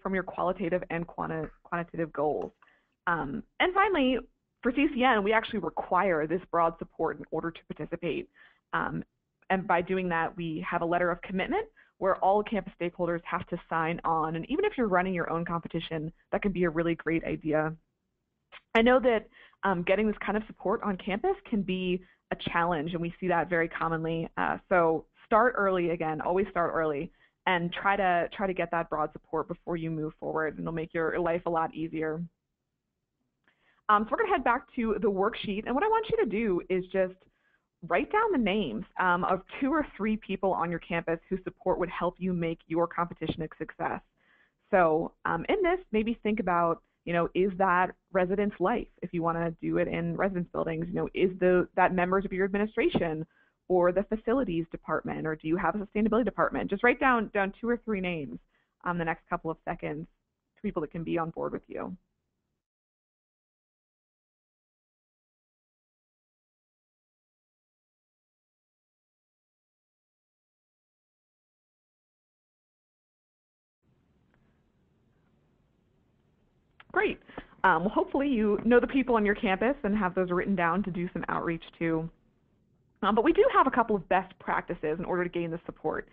from your qualitative and quantitative goals. And finally, for CCN, we actually require this broad support in order to participate. And by doing that, we have a letter of commitment where all campus stakeholders have to sign on. And even if you're running your own competition, that can be a really great idea. I know that getting this kind of support on campus can be a challenge, and we see that very commonly. So start early again, always start early, and try to get that broad support before you move forward, and it'll make your life a lot easier. So we're going to head back to the worksheet, and what I want you to do is just write down the names of 2 or 3 people on your campus whose support would help you make your competition a success. So in this, maybe think about, is that residence life if you want to do it in residence buildings? Is that members of your administration or the facilities department, or do you have a sustainability department? Just write down 2 or 3 names the next couple of seconds to people that can be on board with you. Great. Well, hopefully you know the people on your campus and have those written down to do some outreach to. But we do have a couple of best practices in order to gain the support.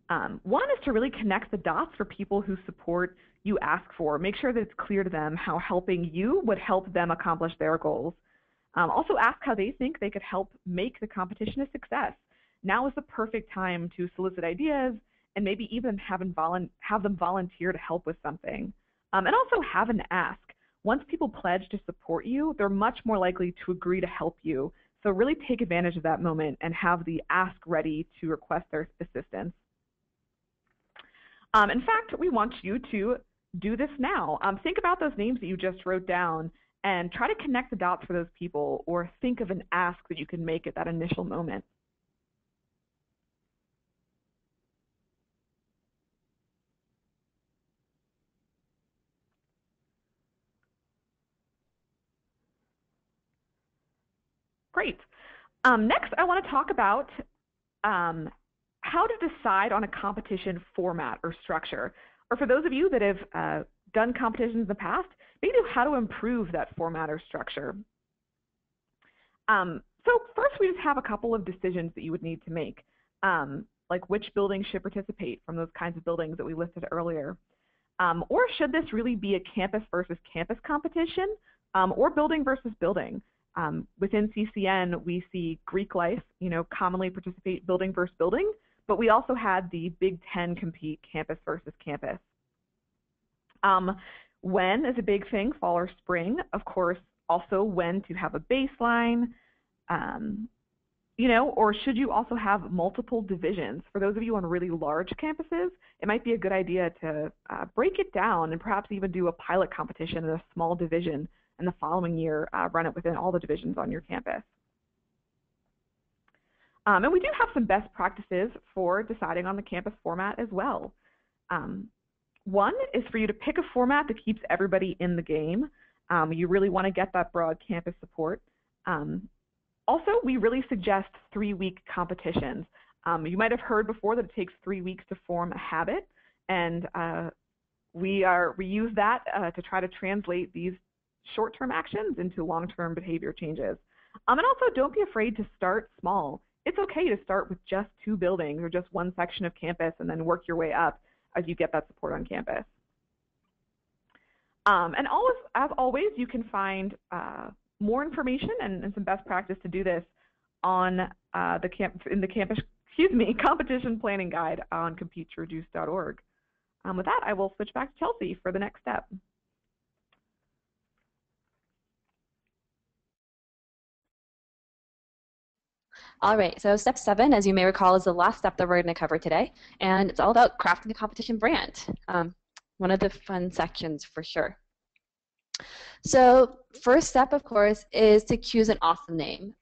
One is to really connect the dots for people whose support you ask for. Make sure that it's clear to them how helping you would help them accomplish their goals. Also ask how they think they could help make the competition a success. Now is the perfect time to solicit ideas and maybe even have them volunteer to help with something. And also have an ask. Once people pledge to support you, they're much more likely to agree to help you. So really take advantage of that moment and have the ask ready to request their assistance. In fact, we want you to do this now. Think about those names that you just wrote down and try to connect the dots for those people, or think of an ask that you can make at that initial moment. Great. Next, I want to talk about how to decide on a competition format or structure. Or for those of you that have done competitions in the past, maybe how to improve that format or structure. So first, we just have a couple of decisions that you would need to make, like which buildings should participate from those kinds of buildings that we listed earlier. Or should this really be a campus versus campus competition, or building versus building? Within CCN, we see Greek Life, commonly participate building versus building, but we also had the Big Ten compete campus versus campus. When is a big thing, fall or spring? Of course, also when to have a baseline, or should you also have multiple divisions? For those of you on really large campuses, it might be a good idea to break it down and perhaps even do a pilot competition in a small division, and the following year run it within all the divisions on your campus. And we do have some best practices for deciding on the campus format as well. One is for you to pick a format that keeps everybody in the game. You really want to get that broad campus support. Also, we really suggest 3-week competitions. You might have heard before that it takes 3 weeks to form a habit, and we use that to try to translate these short-term actions into long-term behavior changes. And also, don't be afraid to start small. It's okay to start with just 2 buildings or just one section of campus and then work your way up as you get that support on campus. And as always, you can find more information and some best practice to do this on the competition planning guide on compete2reduce.org. With that, I will switch back to Chelsea for the next step. All right, so step 7, as you may recall, is the last step that we're going to cover today, and it's all about crafting a competition brand. One of the fun sections for sure. So first step, of course, is to choose an awesome name.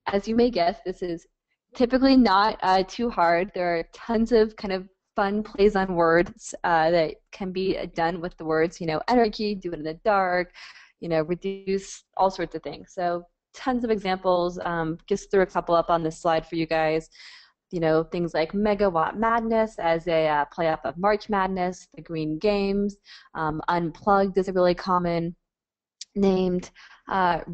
As you may guess, this is typically not too hard. There are tons of kind of fun plays on words that can be done with the words, energy, do it in the dark, reduce, all sorts of things. So tons of examples. Just threw a couple up on this slide for you guys. Things like Megawatt Madness as a play off of March Madness, the Green Games. Unplugged is a really common named.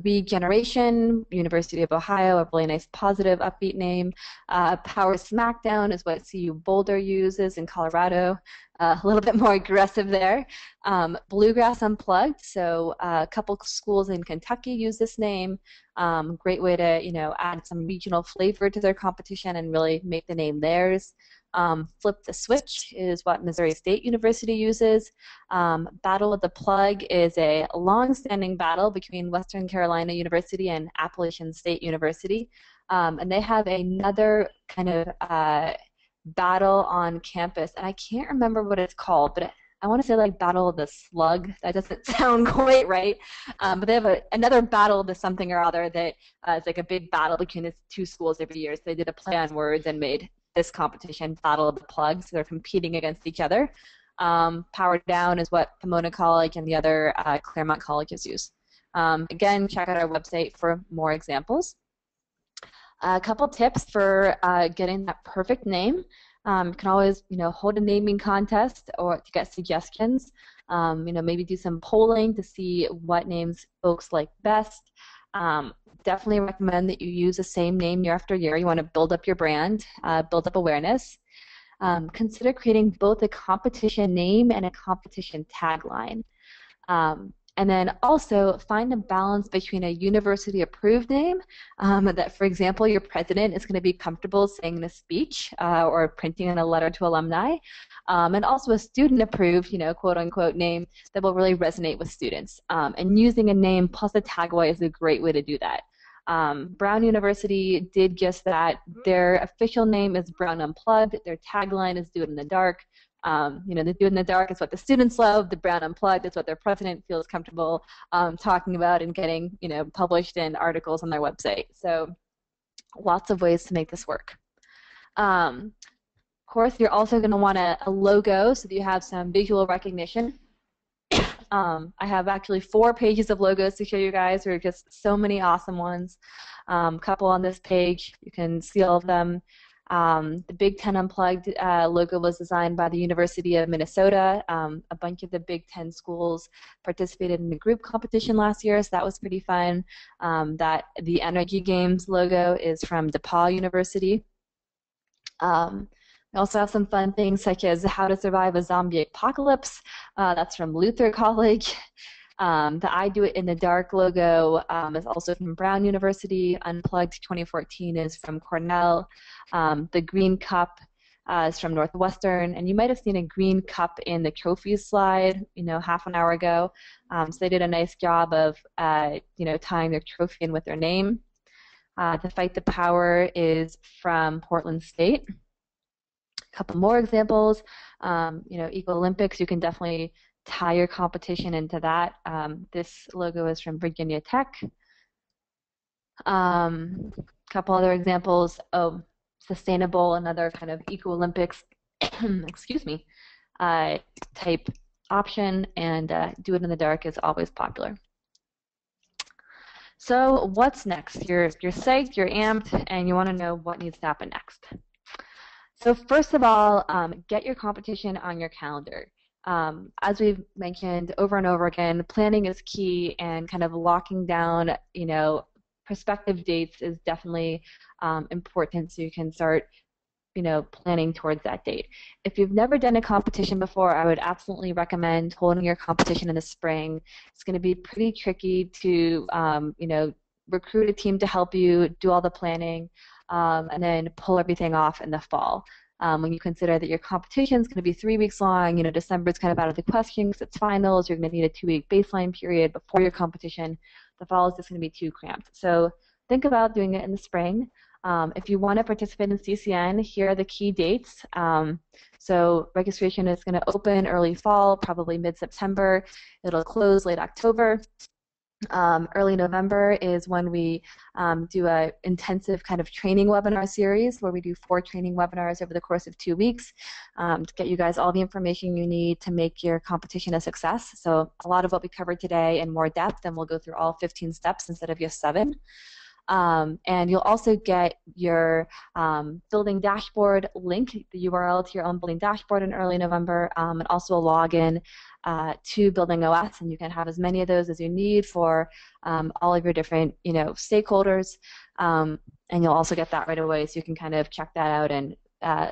Regeneration, University of Ohio, a really nice positive upbeat name. Power Smackdown is what CU Boulder uses in Colorado. A little bit more aggressive there. Bluegrass Unplugged, so a couple schools in Kentucky use this name. Great way to add some regional flavor to their competition and really make the name theirs. Flip the Switch is what Missouri State University uses. Battle of the Plug is a long-standing battle between Western Carolina University and Appalachian State University. And they have another kind of battle on campus, and I can't remember what it's called, but I want to say like Battle of the Slug. That doesn't sound quite right. But they have another Battle of the something or other that is like a big battle between the 2 schools every year. So they did a play on words and made this competition Battle of the Plug, so they're competing against each other. Power Down is what Pomona College and the other Claremont colleges use. Again, check out our website for more examples. A couple tips for getting that perfect name. You can always, hold a naming contest or to get suggestions. Maybe do some polling to see what names folks like best. Definitely recommend that you use the same name year after year. You want to build up your brand, build up awareness. Consider creating both a competition name and a competition tagline. And then also find a balance between a university-approved name that, for example, your president is going to be comfortable saying in a speech or printing in a letter to alumni, and also a student-approved, quote-unquote name that will really resonate with students. And using a name plus a tagline is a great way to do that. Brown University did just that. Their official name is Brown Unplugged. Their tagline is Do It in the Dark. The Do It in the Dark is what the students love. The Brown Unplugged is what their president feels comfortable talking about and getting, published in articles on their website. So lots of ways to make this work. Of course, you're also going to want a logo so that you have some visual recognition. I have actually 4 pages of logos to show you guys. There are just so many awesome ones. A couple on this page. You can see all of them. The Big Ten Unplugged logo was designed by the University of Minnesota. A bunch of the Big Ten schools participated in the group competition last year, so that was pretty fun. The Energy Games logo is from DePaul University. We also have some fun things such as How to Survive a Zombie Apocalypse. That's from Luther College. The I Do It in the Dark logo is also from Brown University. Unplugged 2014 is from Cornell. The Green Cup is from Northwestern. And you might have seen a green cup in the trophies slide, half an hour ago. So they did a nice job of, tying their trophy in with their name. The Fight the Power is from Portland State. A couple more examples. Eco Olympics, you can definitely tie your competition into that. This logo is from Virginia Tech. Couple other examples. Sustainable, another kind of Eco Olympics, excuse me, type option, and Do It in the Dark is always popular. So what's next? You're psyched, you're amped, and you want to know what needs to happen next. So first of all, get your competition on your calendar. As we've mentioned over and over again, planning is key, and kind of locking down, prospective dates is definitely important, so you can start, planning towards that date. If you've never done a competition before, I would absolutely recommend holding your competition in the spring. It's going to be pretty tricky to, recruit a team to help you do all the planning, and then pull everything off in the fall. When you consider that your competition is going to be 3 weeks long, December is kind of out of the question because it's finals. You're going to need a 2-week baseline period before your competition. The fall is just going to be too cramped. So think about doing it in the spring. If you want to participate in CCN, here are the key dates. So registration is going to open early fall, probably mid-September. It'll close late October. Early November is when we do an intensive kind of training webinar series where we do 4 training webinars over the course of 2 weeks to get you guys all the information you need to make your competition a success. So a lot of what we covered today in more depth, and we'll go through all 15 steps instead of just 7. And you'll also get your building dashboard link, the URL to your own building dashboard in early November, and also a login to Building OS, and you can have as many of those as you need for all of your different stakeholders, and you'll also get that right away, so you can kind of check that out and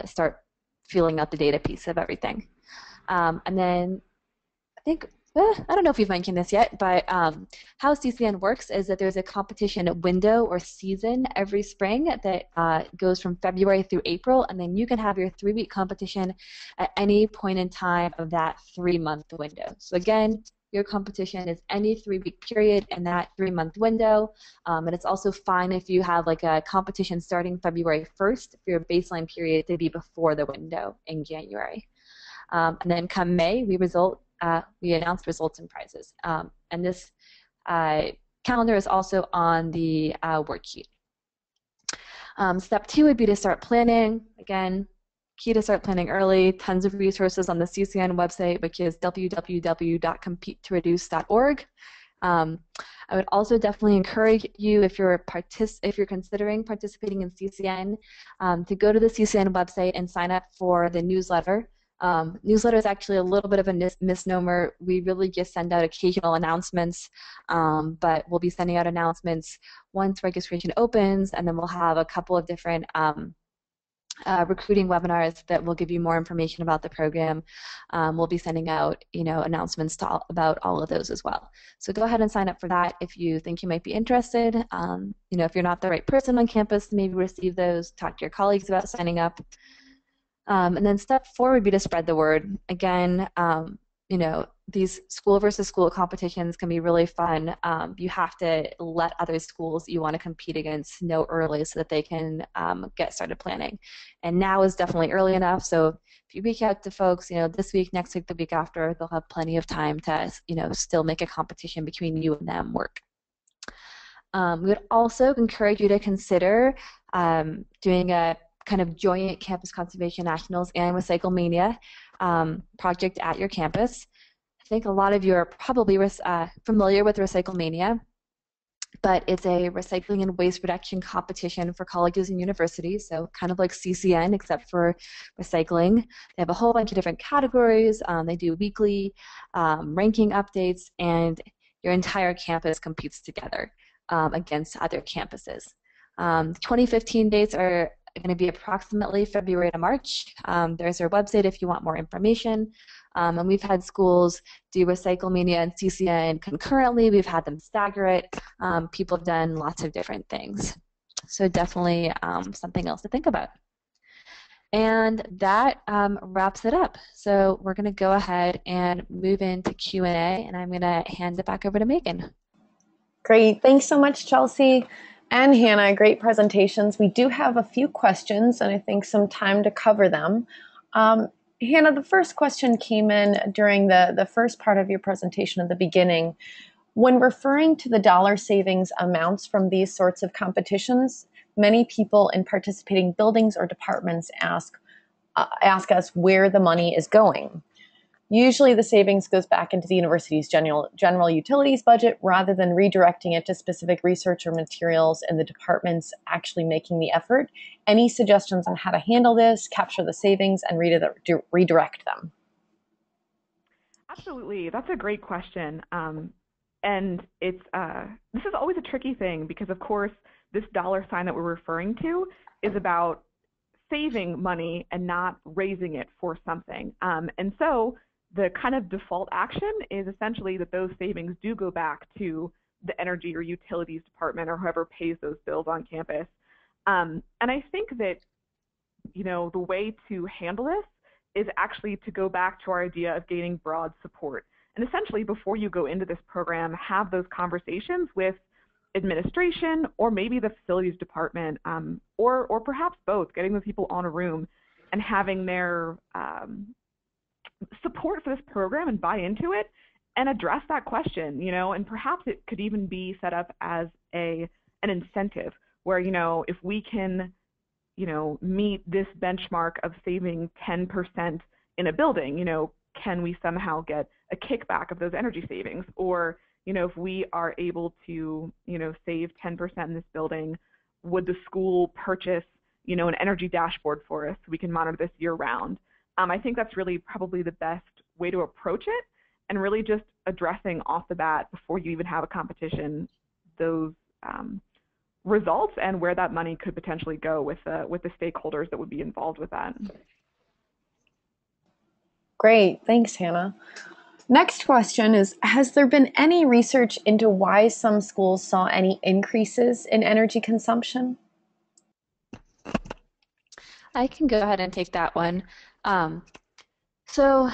start filling out the data piece of everything. And then I think I don't know if we've mentioned this yet, but how CCN works is that there's a competition window or season every spring that goes from February through April, and then you can have your 3-week competition at any point in time of that 3-month window. So again, your competition is any 3-week period in that 3-month window, and it's also fine if you have like a competition starting February 1st for your baseline period to be before the window in January. And then come May, we announced results and prizes. And this calendar is also on the worksheet. Step 2 would be to start planning. Again, key to start planning early. Tons of resources on the CCN website, which is www.competetoreduce.org. I would also definitely encourage you, if you're considering participating in CCN, to go to the CCN website and sign up for the newsletter. Newsletter is actually a little bit of a misnomer. We really just send out occasional announcements, but we'll be sending out announcements once registration opens, and then we'll have a couple of different recruiting webinars that will give you more information about the program. We'll be sending out, announcements about all of those as well. So go ahead and sign up for that if you think you might be interested. If you're not the right person on campus, maybe receive those. Talk to your colleagues about signing up. And then step 4 would be to spread the word. Again, these school versus school competitions can be really fun. You have to let other schools you want to compete against know early so that they can get started planning. And now is definitely early enough, so if you reach out to folks, this week, next week, the week after, they'll have plenty of time to, still make a competition between you and them work. We would also encourage you to consider doing a kind of joint Campus Conservation Nationals and Recyclemania project at your campus. I think a lot of you are probably familiar with Recyclemania, but it's a recycling and waste reduction competition for colleges and universities, so kind of like CCN except for recycling. They have a whole bunch of different categories. They do weekly ranking updates, and your entire campus competes together against other campuses. 2015 dates are going to be approximately February to March. There's our website if you want more information. And we've had schools do Recyclemania and CCN concurrently. We've had them stagger it. People have done lots of different things. So definitely something else to think about. And that wraps it up. So we're going to go ahead and move into Q&A, and I'm going to hand it back over to Megan. Great. Thanks so much, Chelsea and Hannah. Great presentations. We do have a few questions, and I think some time to cover them. Hannah, the first question came in during the first part of your presentation at the beginning. When referring to the dollar savings amounts from these sorts of competitions, many people in participating buildings or departments ask us where the money is going. Usually the savings goes back into the university's general utilities budget rather than redirecting it to specific research or materials and the departments actually making the effort. Any suggestions on how to handle this, capture the savings, and redirect them? Absolutely. That's a great question. And it's this is always a tricky thing because, of course, this dollar sign that we're referring to is about saving money and not raising it for something. And so the kind of default action is essentially that those savings do go back to the energy or utilities department or whoever pays those bills on campus. And I think that, the way to handle this is actually to go back to our idea of gaining broad support. And essentially, before you go into this program, have those conversations with administration or maybe the facilities department, or perhaps both, getting the people on a room and having their support for this program and buy into it and address that question, and perhaps it could even be set up as an incentive where, if we can, meet this benchmark of saving 10% in a building, can we somehow get a kickback of those energy savings? Or, if we are able to, save 10% in this building, would the school purchase, an energy dashboard for us so we can monitor this year round? I think that's really probably the best way to approach it, and really just addressing off the bat before you even have a competition those results and where that money could potentially go with the stakeholders that would be involved with that. Great, thanks, Hannah. Next question is, has there been any research into why some schools saw any increases in energy consumption? I can go ahead and take that one. So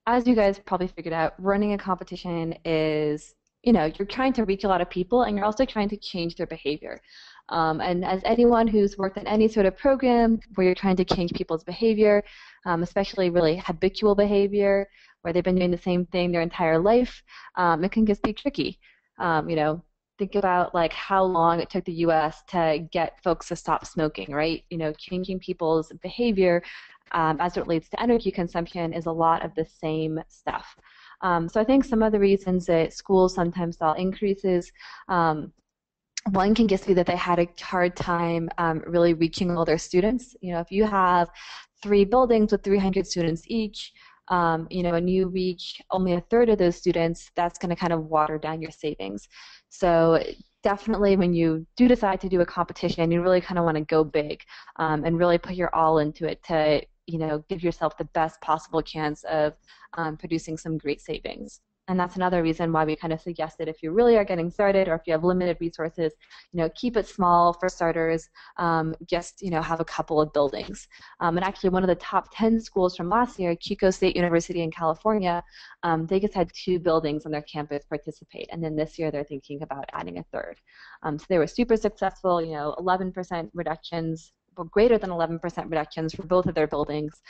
as you guys probably figured out, running a competition is, you're trying to reach a lot of people and you're also trying to change their behavior. And as anyone who's worked in any sort of program where you're trying to change people's behavior, especially really habitual behavior, where they've been doing the same thing their entire life, it can just be tricky. Think about like how long it took the U.S. to get folks to stop smoking, right? Changing people's behavior as it relates to energy consumption is a lot of the same stuff. So I think some of the reasons that schools sometimes saw increases, one can just be that they had a hard time really reaching all their students. If you have 3 buildings with 300 students each, and you reach only a third of those students, that's going to kind of water down your savings. So definitely when you do decide to do a competition, you really kind of want to go big and really put your all into it to, give yourself the best possible chance of producing some great savings. And that's another reason why we kind of suggested if you really are getting started or if you have limited resources, keep it small for starters. Just, have a couple of buildings. And actually one of the top 10 schools from last year, Chico State University in California, they just had 2 buildings on their campus participate. And then this year they're thinking about adding a third. So they were super successful, 11% reductions, greater than 11% reductions for both of their buildings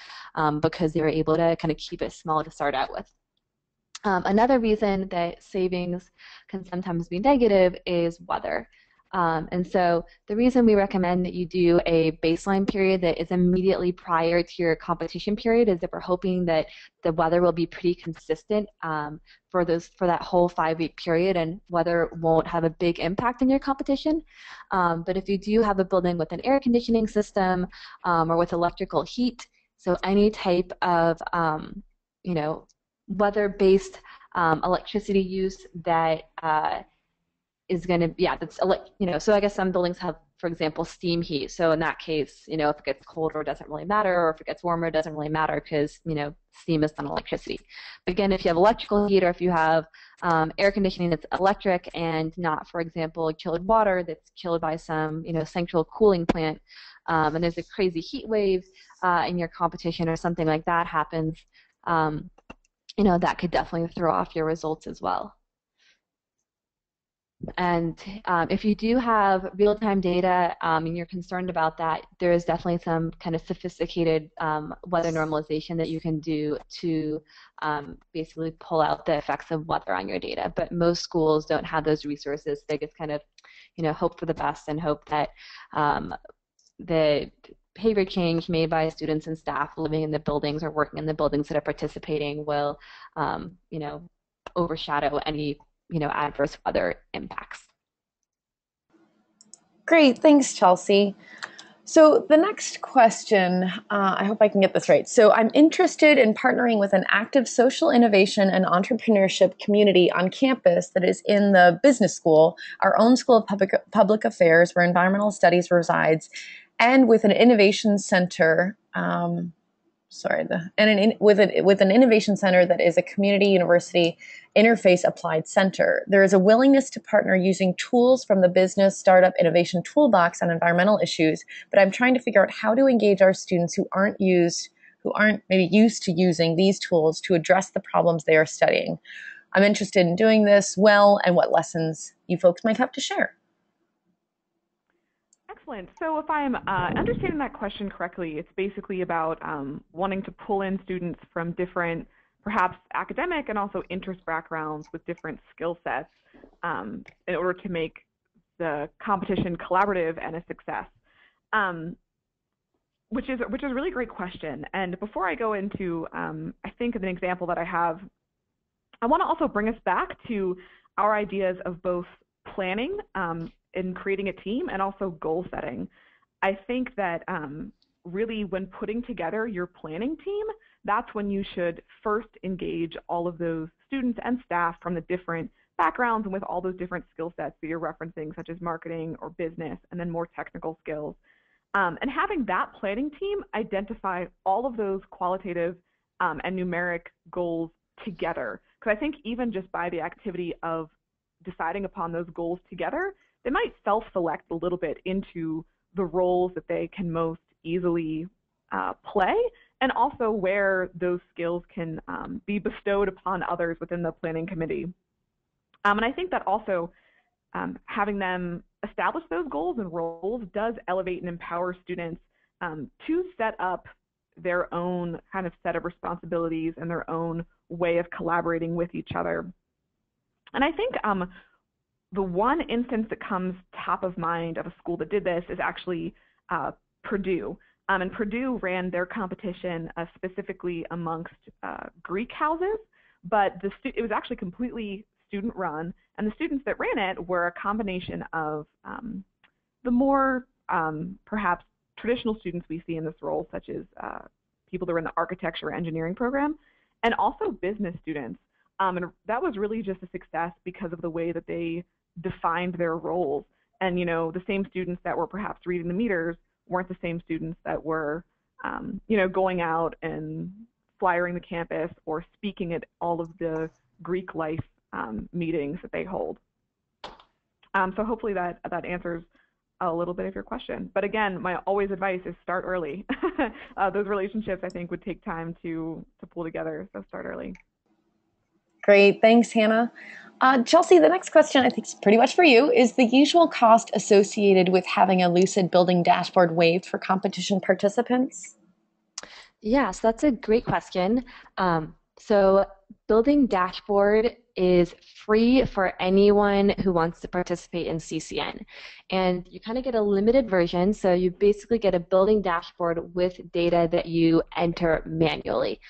because they were able to kind of keep it small to start out with. Another reason that savings can sometimes be negative is weather. And so the reason we recommend that you do a baseline period that is immediately prior to your competition period is that we're hoping that the weather will be pretty consistent for that whole 5-week period, and weather won't have a big impact in your competition. But if you do have a building with an air conditioning system or with electrical heat, so any type of weather-based electricity use that is going to, so I guess some buildings have, for example, steam heat. So in that case, if it gets colder, it doesn't really matter, or if it gets warmer, it doesn't really matter because, steam is not electricity. But again, if you have electrical heat or if you have air conditioning that's electric and not, for example, chilled water that's chilled by some, central cooling plant, and there's a crazy heat wave in your competition or something like that happens, that could definitely throw off your results as well. And if you do have real-time data and you're concerned about that, there is definitely some kind of sophisticated weather normalization that you can do to basically pull out the effects of weather on your data. But most schools don't have those resources. They just kind of, hope for the best and hope that the behavior change made by students and staff living in the buildings or working in the buildings that are participating will, overshadow any, adverse weather impacts. Great, thanks, Chelsea. So the next question, I hope I can get this right. So I'm interested in partnering with an active social innovation and entrepreneurship community on campus that is in the business school, our own School of Public Affairs, where environmental studies resides, and with an innovation center, with an innovation center that is a community university interface applied center. There is a willingness to partner using tools from the Business Startup Innovation Toolbox on environmental issues, but I'm trying to figure out how to engage our students who aren't maybe used to using these tools to address the problems they are studying. I'm interested in doing this well and what lessons you folks might have to share. Excellent. So if I'm understanding that question correctly, it's basically about wanting to pull in students from different, perhaps academic and also interest backgrounds with different skill sets in order to make the competition collaborative and a success, which is a really great question. And before I go into, I think, an example that I have, I want to also bring us back to our ideas of both planning in creating a team and also goal setting. I think that really when putting together your planning team, that's when you should first engage all of those students and staff from the different backgrounds and with all those different skill sets that you're referencing, such as marketing or business, and then more technical skills. And having that planning team identify all of those qualitative and numeric goals together. Because I think even just by the activity of deciding upon those goals together, they might self-select a little bit into the roles that they can most easily play, and also where those skills can be bestowed upon others within the planning committee. And I think that also having them establish those goals and roles does elevate and empower students to set up their own kind of set of responsibilities and their own way of collaborating with each other. And I think the one instance that comes top of mind of a school that did this is actually Purdue. And Purdue ran their competition specifically amongst Greek houses, but it was actually completely student run, and the students that ran it were a combination of the more perhaps traditional students we see in this role, such as people that were in the architecture or engineering program, and also business students. And that was really just a success because of the way that they defined their roles. And, you know, the same students that were perhaps reading the meters weren't the same students that were, you know, going out and flyering the campus or speaking at all of the Greek life meetings that they hold. So hopefully that answers a little bit of your question. But again, my always advice is start early. Those relationships, I think, would take time to pull together, so start early. Great, thanks, Hannah. Chelsea, the next question I think is pretty much for you. Is the usual cost associated with having a Lucid building dashboard waived for competition participants? Yes, that's a great question. So building dashboard is free for anyone who wants to participate in CCN. And you kind of get a limited version, so you basically get a building dashboard with data that you enter manually.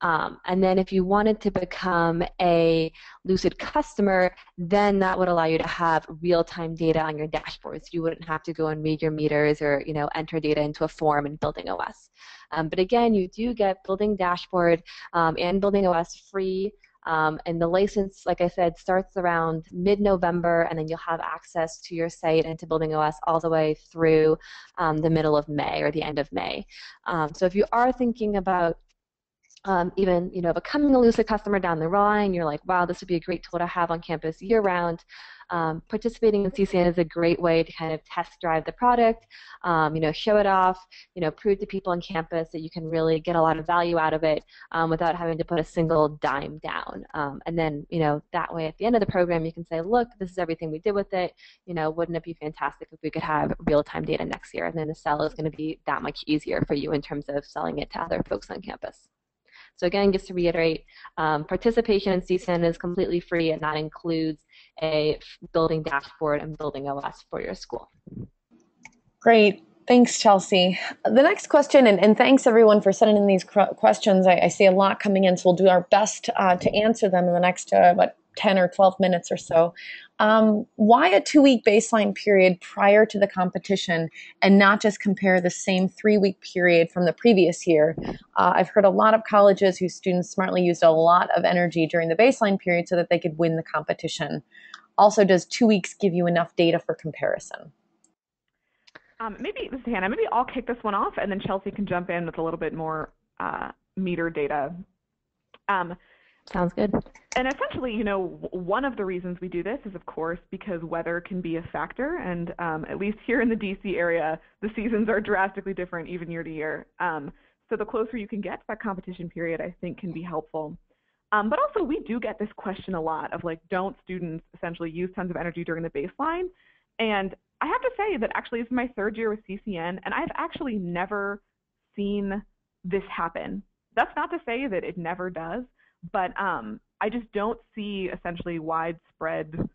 And then if you wanted to become a Lucid customer, then that would allow you to have real-time data on your dashboards. You wouldn't have to go and read your meters or, you know, enter data into a form in Building OS. But again, you do get Building Dashboard and Building OS free. And the license, like I said, starts around mid-November, and then you'll have access to your site and to Building OS all the way through the middle of May or the end of May. So if you are thinking about even, you know, becoming a Lucid customer down the line, you're like, wow, this would be a great tool to have on campus year-round. Participating in CCN is a great way to kind of test drive the product, you know, show it off, you know, prove to people on campus that you can really get a lot of value out of it without having to put a single dime down. And then, you know, that way at the end of the program, you can say, look, this is everything we did with it. You know, wouldn't it be fantastic if we could have real-time data next year? And then the sell is going to be that much easier for you in terms of selling it to other folks on campus. So again, just to reiterate, participation in CCN is completely free, and that includes a building dashboard and Building OS for your school. Great. Thanks, Chelsea. The next question, and thanks everyone for sending in these questions. I see a lot coming in, so we'll do our best to answer them in the next, 10 or 12 minutes or so. Why a 2-week baseline period prior to the competition and not just compare the same 3-week period from the previous year? I've heard a lot of colleges whose students smartly used a lot of energy during the baseline period so that they could win the competition. Also, does 2 weeks give you enough data for comparison? Maybe, this is Hannah, maybe I'll kick this one off and then Chelsea can jump in with a little bit more meter data. Sounds good. And essentially, you know, one of the reasons we do this is, of course, because weather can be a factor. And at least here in the DC area, the seasons are drastically different even year to year. So the closer you can get to that competition period, I think can be helpful. But also, we do get this question a lot of like, don't students essentially use tons of energy during the baseline? And I have to say that actually this is my 3rd year with CCN, and I've actually never seen this happen. That's not to say that it never does. But I just don't see essentially widespread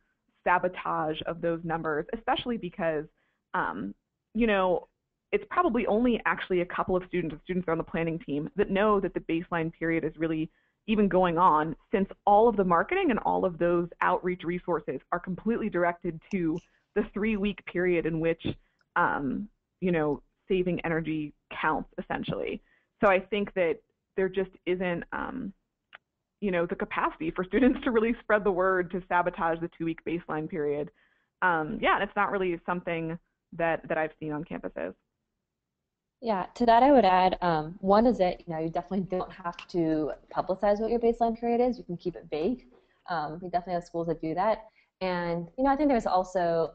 sabotage of those numbers, especially because, you know, it's probably only actually a couple of students that are on the planning team that know that the baseline period is really even going on, since all of the marketing and all of those outreach resources are completely directed to the 3-week period in which, you know, saving energy counts, essentially. So I think that there just isn't, you know, the capacity for students to really spread the word to sabotage the 2-week baseline period. Yeah, and it's not really something that I've seen on campuses. Yeah, to that I would add, one is that, you know, you definitely don't have to publicize what your baseline period is. You can keep it vague. We definitely have schools that do that. And, you know, I think there's also,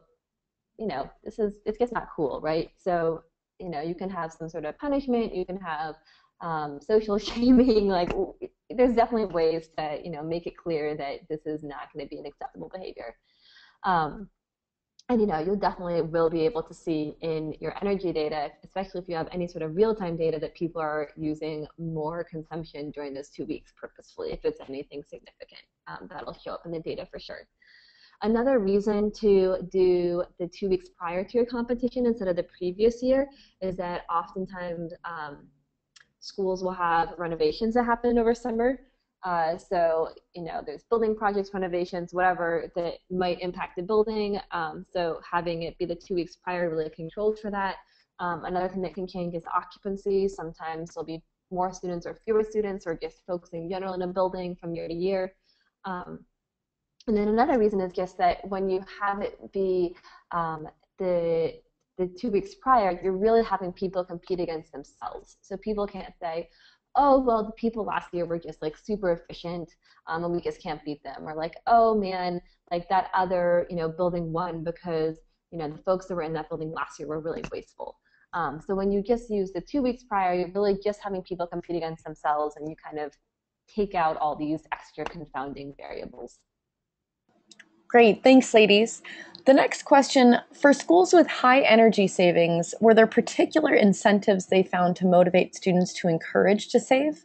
you know, it gets not cool, right? So, you know, you can have some sort of punishment, you can have social shaming, like there's definitely ways to, you know, make it clear that this is not going to be an acceptable behavior. And, you know, you definitely will be able to see in your energy data, especially if you have any sort of real-time data, that people are using more consumption during those 2 weeks purposefully, if it's anything significant. That'll show up in the data for sure. Another reason to do the 2 weeks prior to your competition instead of the previous year is that oftentimes schools will have renovations that happen over summer. So, you know, there's building projects, renovations, whatever that might impact the building. So having it be the 2 weeks prior really controls for that. Another thing that can change is occupancy. Sometimes there'll be more students or fewer students, or just folks in general in a building from year to year. And then another reason is just that when you have it be the 2 weeks prior, you're really having people compete against themselves. So people can't say, oh, well, the people last year were just like super efficient, and we just can't beat them. Or like, oh man, like that other, building won because, the folks that were in that building last year were really wasteful. So when you just use the 2 weeks prior, you're really just having people compete against themselves, and you kind of take out all these extra confounding variables. Great, thanks, ladies. The next question, for schools with high energy savings, were there particular incentives they found to motivate students to encourage to save?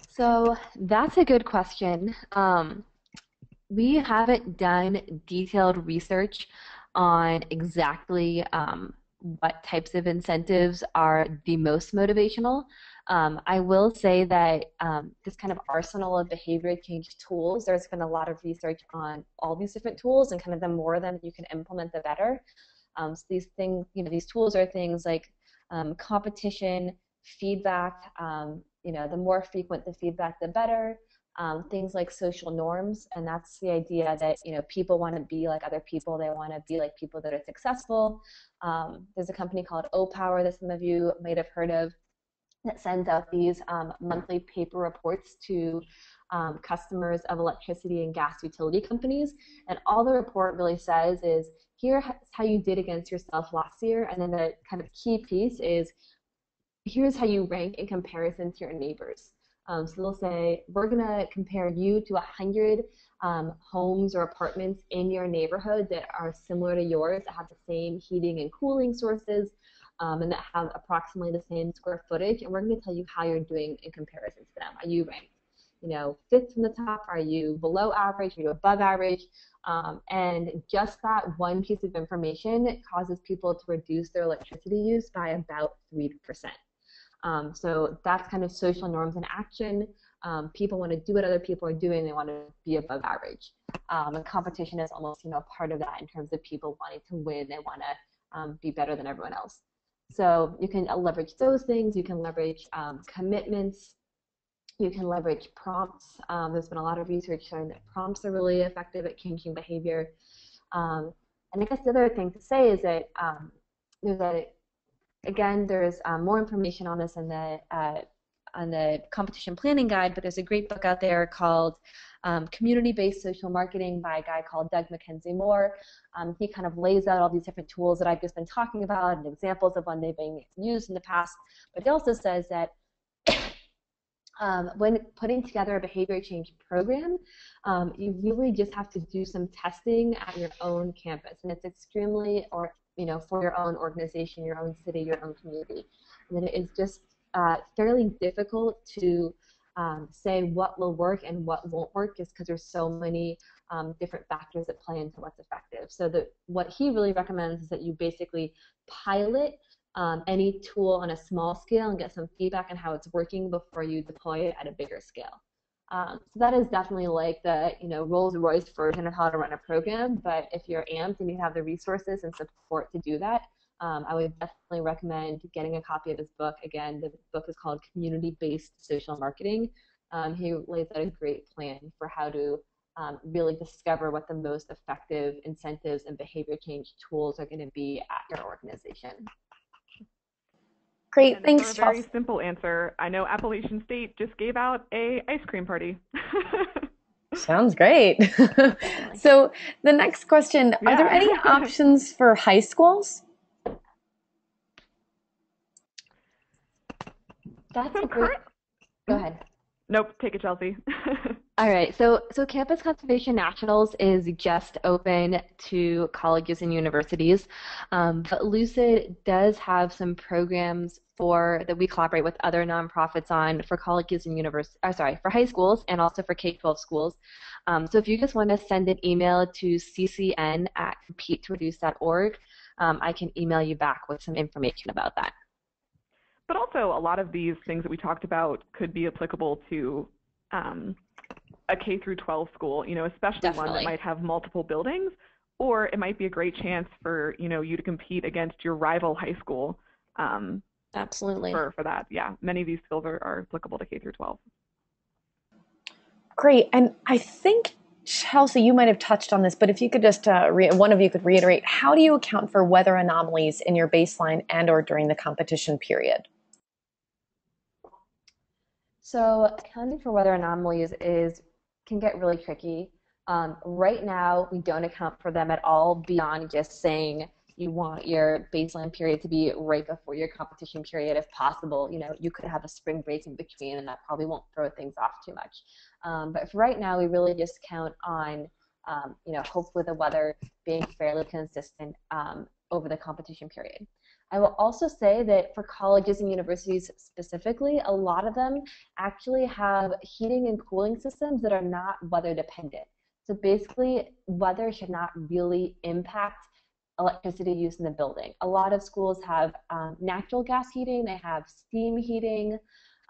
So that's a good question. We haven't done detailed research on exactly what types of incentives are the most motivational. I will say that this kind of arsenal of behavior change tools, there's been a lot of research on all these different tools, and kind of the more of them you can implement, the better. So these things, these tools are things like competition, feedback, the more frequent the feedback, the better. Things like social norms, and that's the idea that people want to be like other people. They want to be like people that are successful. There's a company called O-Power that some of you might have heard of that sends out these monthly paper reports to customers of electricity and gas utility companies. And all the report really says is, here's how you did against yourself last year. And then the kind of key piece is, here's how you rank in comparison to your neighbors. So they'll say, we're going to compare you to 100 homes or apartments in your neighborhood that are similar to yours, that have the same heating and cooling sources, and that have approximately the same square footage. And we're going to tell you how you're doing in comparison to them. Are you ranked, fifth from the top? Are you below average? Are you above average? And just that one piece of information causes people to reduce their electricity use by about 3%. So that's kind of social norms in action. People want to do what other people are doing. They want to be above average. And competition is almost, part of that in terms of people wanting to win. They want to be better than everyone else. So you can leverage those things. You can leverage commitments. You can leverage prompts. There's been a lot of research showing that prompts are really effective at changing behavior. And I guess the other thing to say is that again, there's more information on this in the competition planning guide, but there's a great book out there called Community-Based Social Marketing by a guy called Doug McKenzie Moore. He kind of lays out all these different tools that I've just been talking about and examples of when they've been used in the past. But he also says that when putting together a behavior change program, you really just have to do some testing at your own campus, and it's extremely, for your own organization, your own city, your own community. And then it is just fairly difficult to say what will work and what won't work, just because there's so many different factors that play into what's effective. So what he really recommends is that you basically pilot any tool on a small scale and get some feedback on how it's working before you deploy it at a bigger scale. So that is definitely like the Rolls-Royce version of how to run a program. But if you're amped and you have the resources and support to do that, I would definitely recommend getting a copy of his book. Again, the book is called Community-Based Social Marketing. He lays out a great plan for how to really discover what the most effective incentives and behavior change tools are going to be at your organization. Great, and thanks, for a very simple answer, I know Appalachian State just gave out a ice cream party. Sounds great. So the next question, are there any options for high schools? That's a great... Go ahead. Nope, take it, Chelsea. All right, so Campus Conservation Nationals is just open to colleges and universities, but Lucid does have some programs that we collaborate with other nonprofits on for colleges and for high schools and also for K-12 schools. So if you just want to send an email to ccn@competetoreduce.org, I can email you back with some information about that. But also, a lot of these things that we talked about could be applicable to a K through 12 school, especially Definitely. One that might have multiple buildings. or it might be a great chance for you to compete against your rival high school. Absolutely. For that, yeah, many of these skills are applicable to K through 12. Great, and I think Chelsea, you might have touched on this, but if you could just one of you could reiterate, how do you account for weather anomalies in your baseline and/or during the competition period? So accounting for weather anomalies can get really tricky. Right now, we don't account for them at all beyond just saying you want your baseline period to be right before your competition period if possible. You could have a spring break in between, and that probably won't throw things off too much. But for right now, we really just count on hopefully the weather being fairly consistent over the competition period. I will also say that for colleges and universities specifically, a lot of them actually have heating and cooling systems that are not weather dependent. So basically, weather should not really impact electricity use in the building. A lot of schools have natural gas heating, they have steam heating,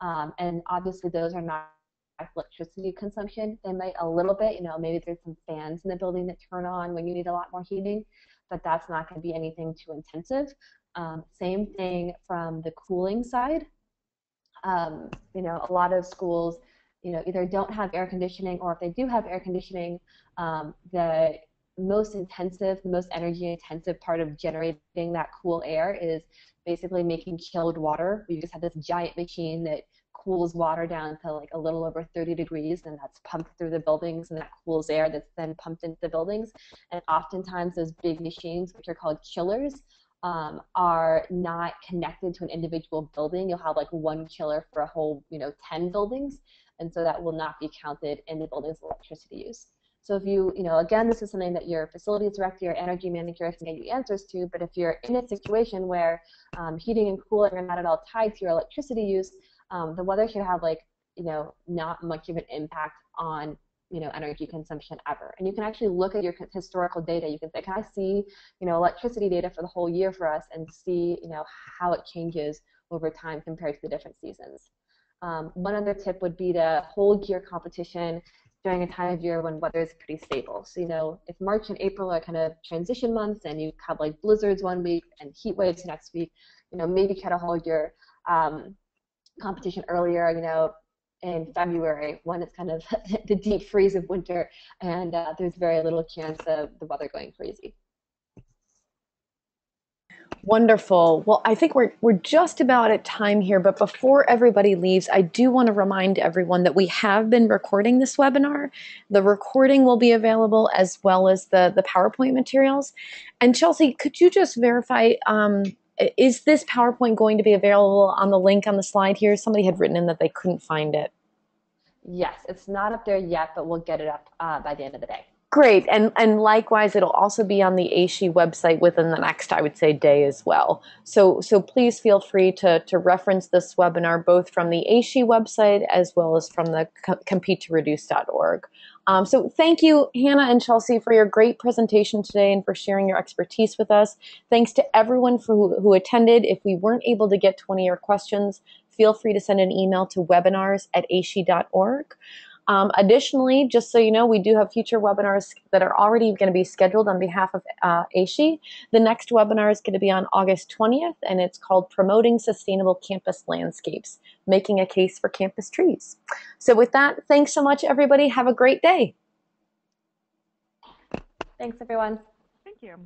and obviously those are not electricity consumption. They might a little bit, maybe there's some fans in the building that turn on when you need a lot more heating, but that's not going to be anything too intensive. Same thing from the cooling side. A lot of schools, either don't have air conditioning, or if they do have air conditioning, the most energy intensive part of generating that cool air is basically making chilled water. We just have this giant machine that cools water down to like a little over 30 degrees, and that's pumped through the buildings, and that cools air that's then pumped into the buildings. And oftentimes those big machines, which are called chillers, are not connected to an individual building. You'll have like one chiller for a whole 10 buildings, and so that will not be counted in the building's electricity use. So if again, this is something that your facilities director, your energy manager can get you answers to, but if you're in a situation where heating and cooling are not at all tied to your electricity use, the weather should have not much of an impact on energy consumption ever. And you can actually look at your historical data. You can say, can I see electricity data for the whole year for us, and see how it changes over time compared to the different seasons. One other tip would be to hold your competition during a time of year when weather is pretty stable. So if March and April are kind of transition months, and you have like blizzards one week and heat waves next week, maybe try to hold your competition earlier, in February, when it's kind of the deep freeze of winter, and there's very little chance of the weather going crazy. Wonderful. Well, I think we're just about at time here, but before everybody leaves, I do want to remind everyone that we have been recording this webinar. The recording will be available, as well as the PowerPoint materials. And Chelsea, could you just verify, is this PowerPoint going to be available on the link on the slide here? Somebody had written in that they couldn't find it. Yes, it's not up there yet, but we'll get it up by the end of the day. Great, and likewise, it'll also be on the ASHE website within the next, I would say, day as well. So please feel free to reference this webinar both from the ASHE website as well as from the compete2reduce.org. So thank you, Hannah and Chelsea, for your great presentation today and for sharing your expertise with us. Thanks to everyone who attended. If we weren't able to get to one of your questions, feel free to send an email to webinars@ashe.org. Additionally, just so you know, we do have future webinars that are already going to be scheduled on behalf of ASHE. The next webinar is going to be on August 20th, and it's called Promoting Sustainable Campus Landscapes, Making a Case for Campus Trees. So with that, thanks so much, everybody. Have a great day. Thanks, everyone. Thank you.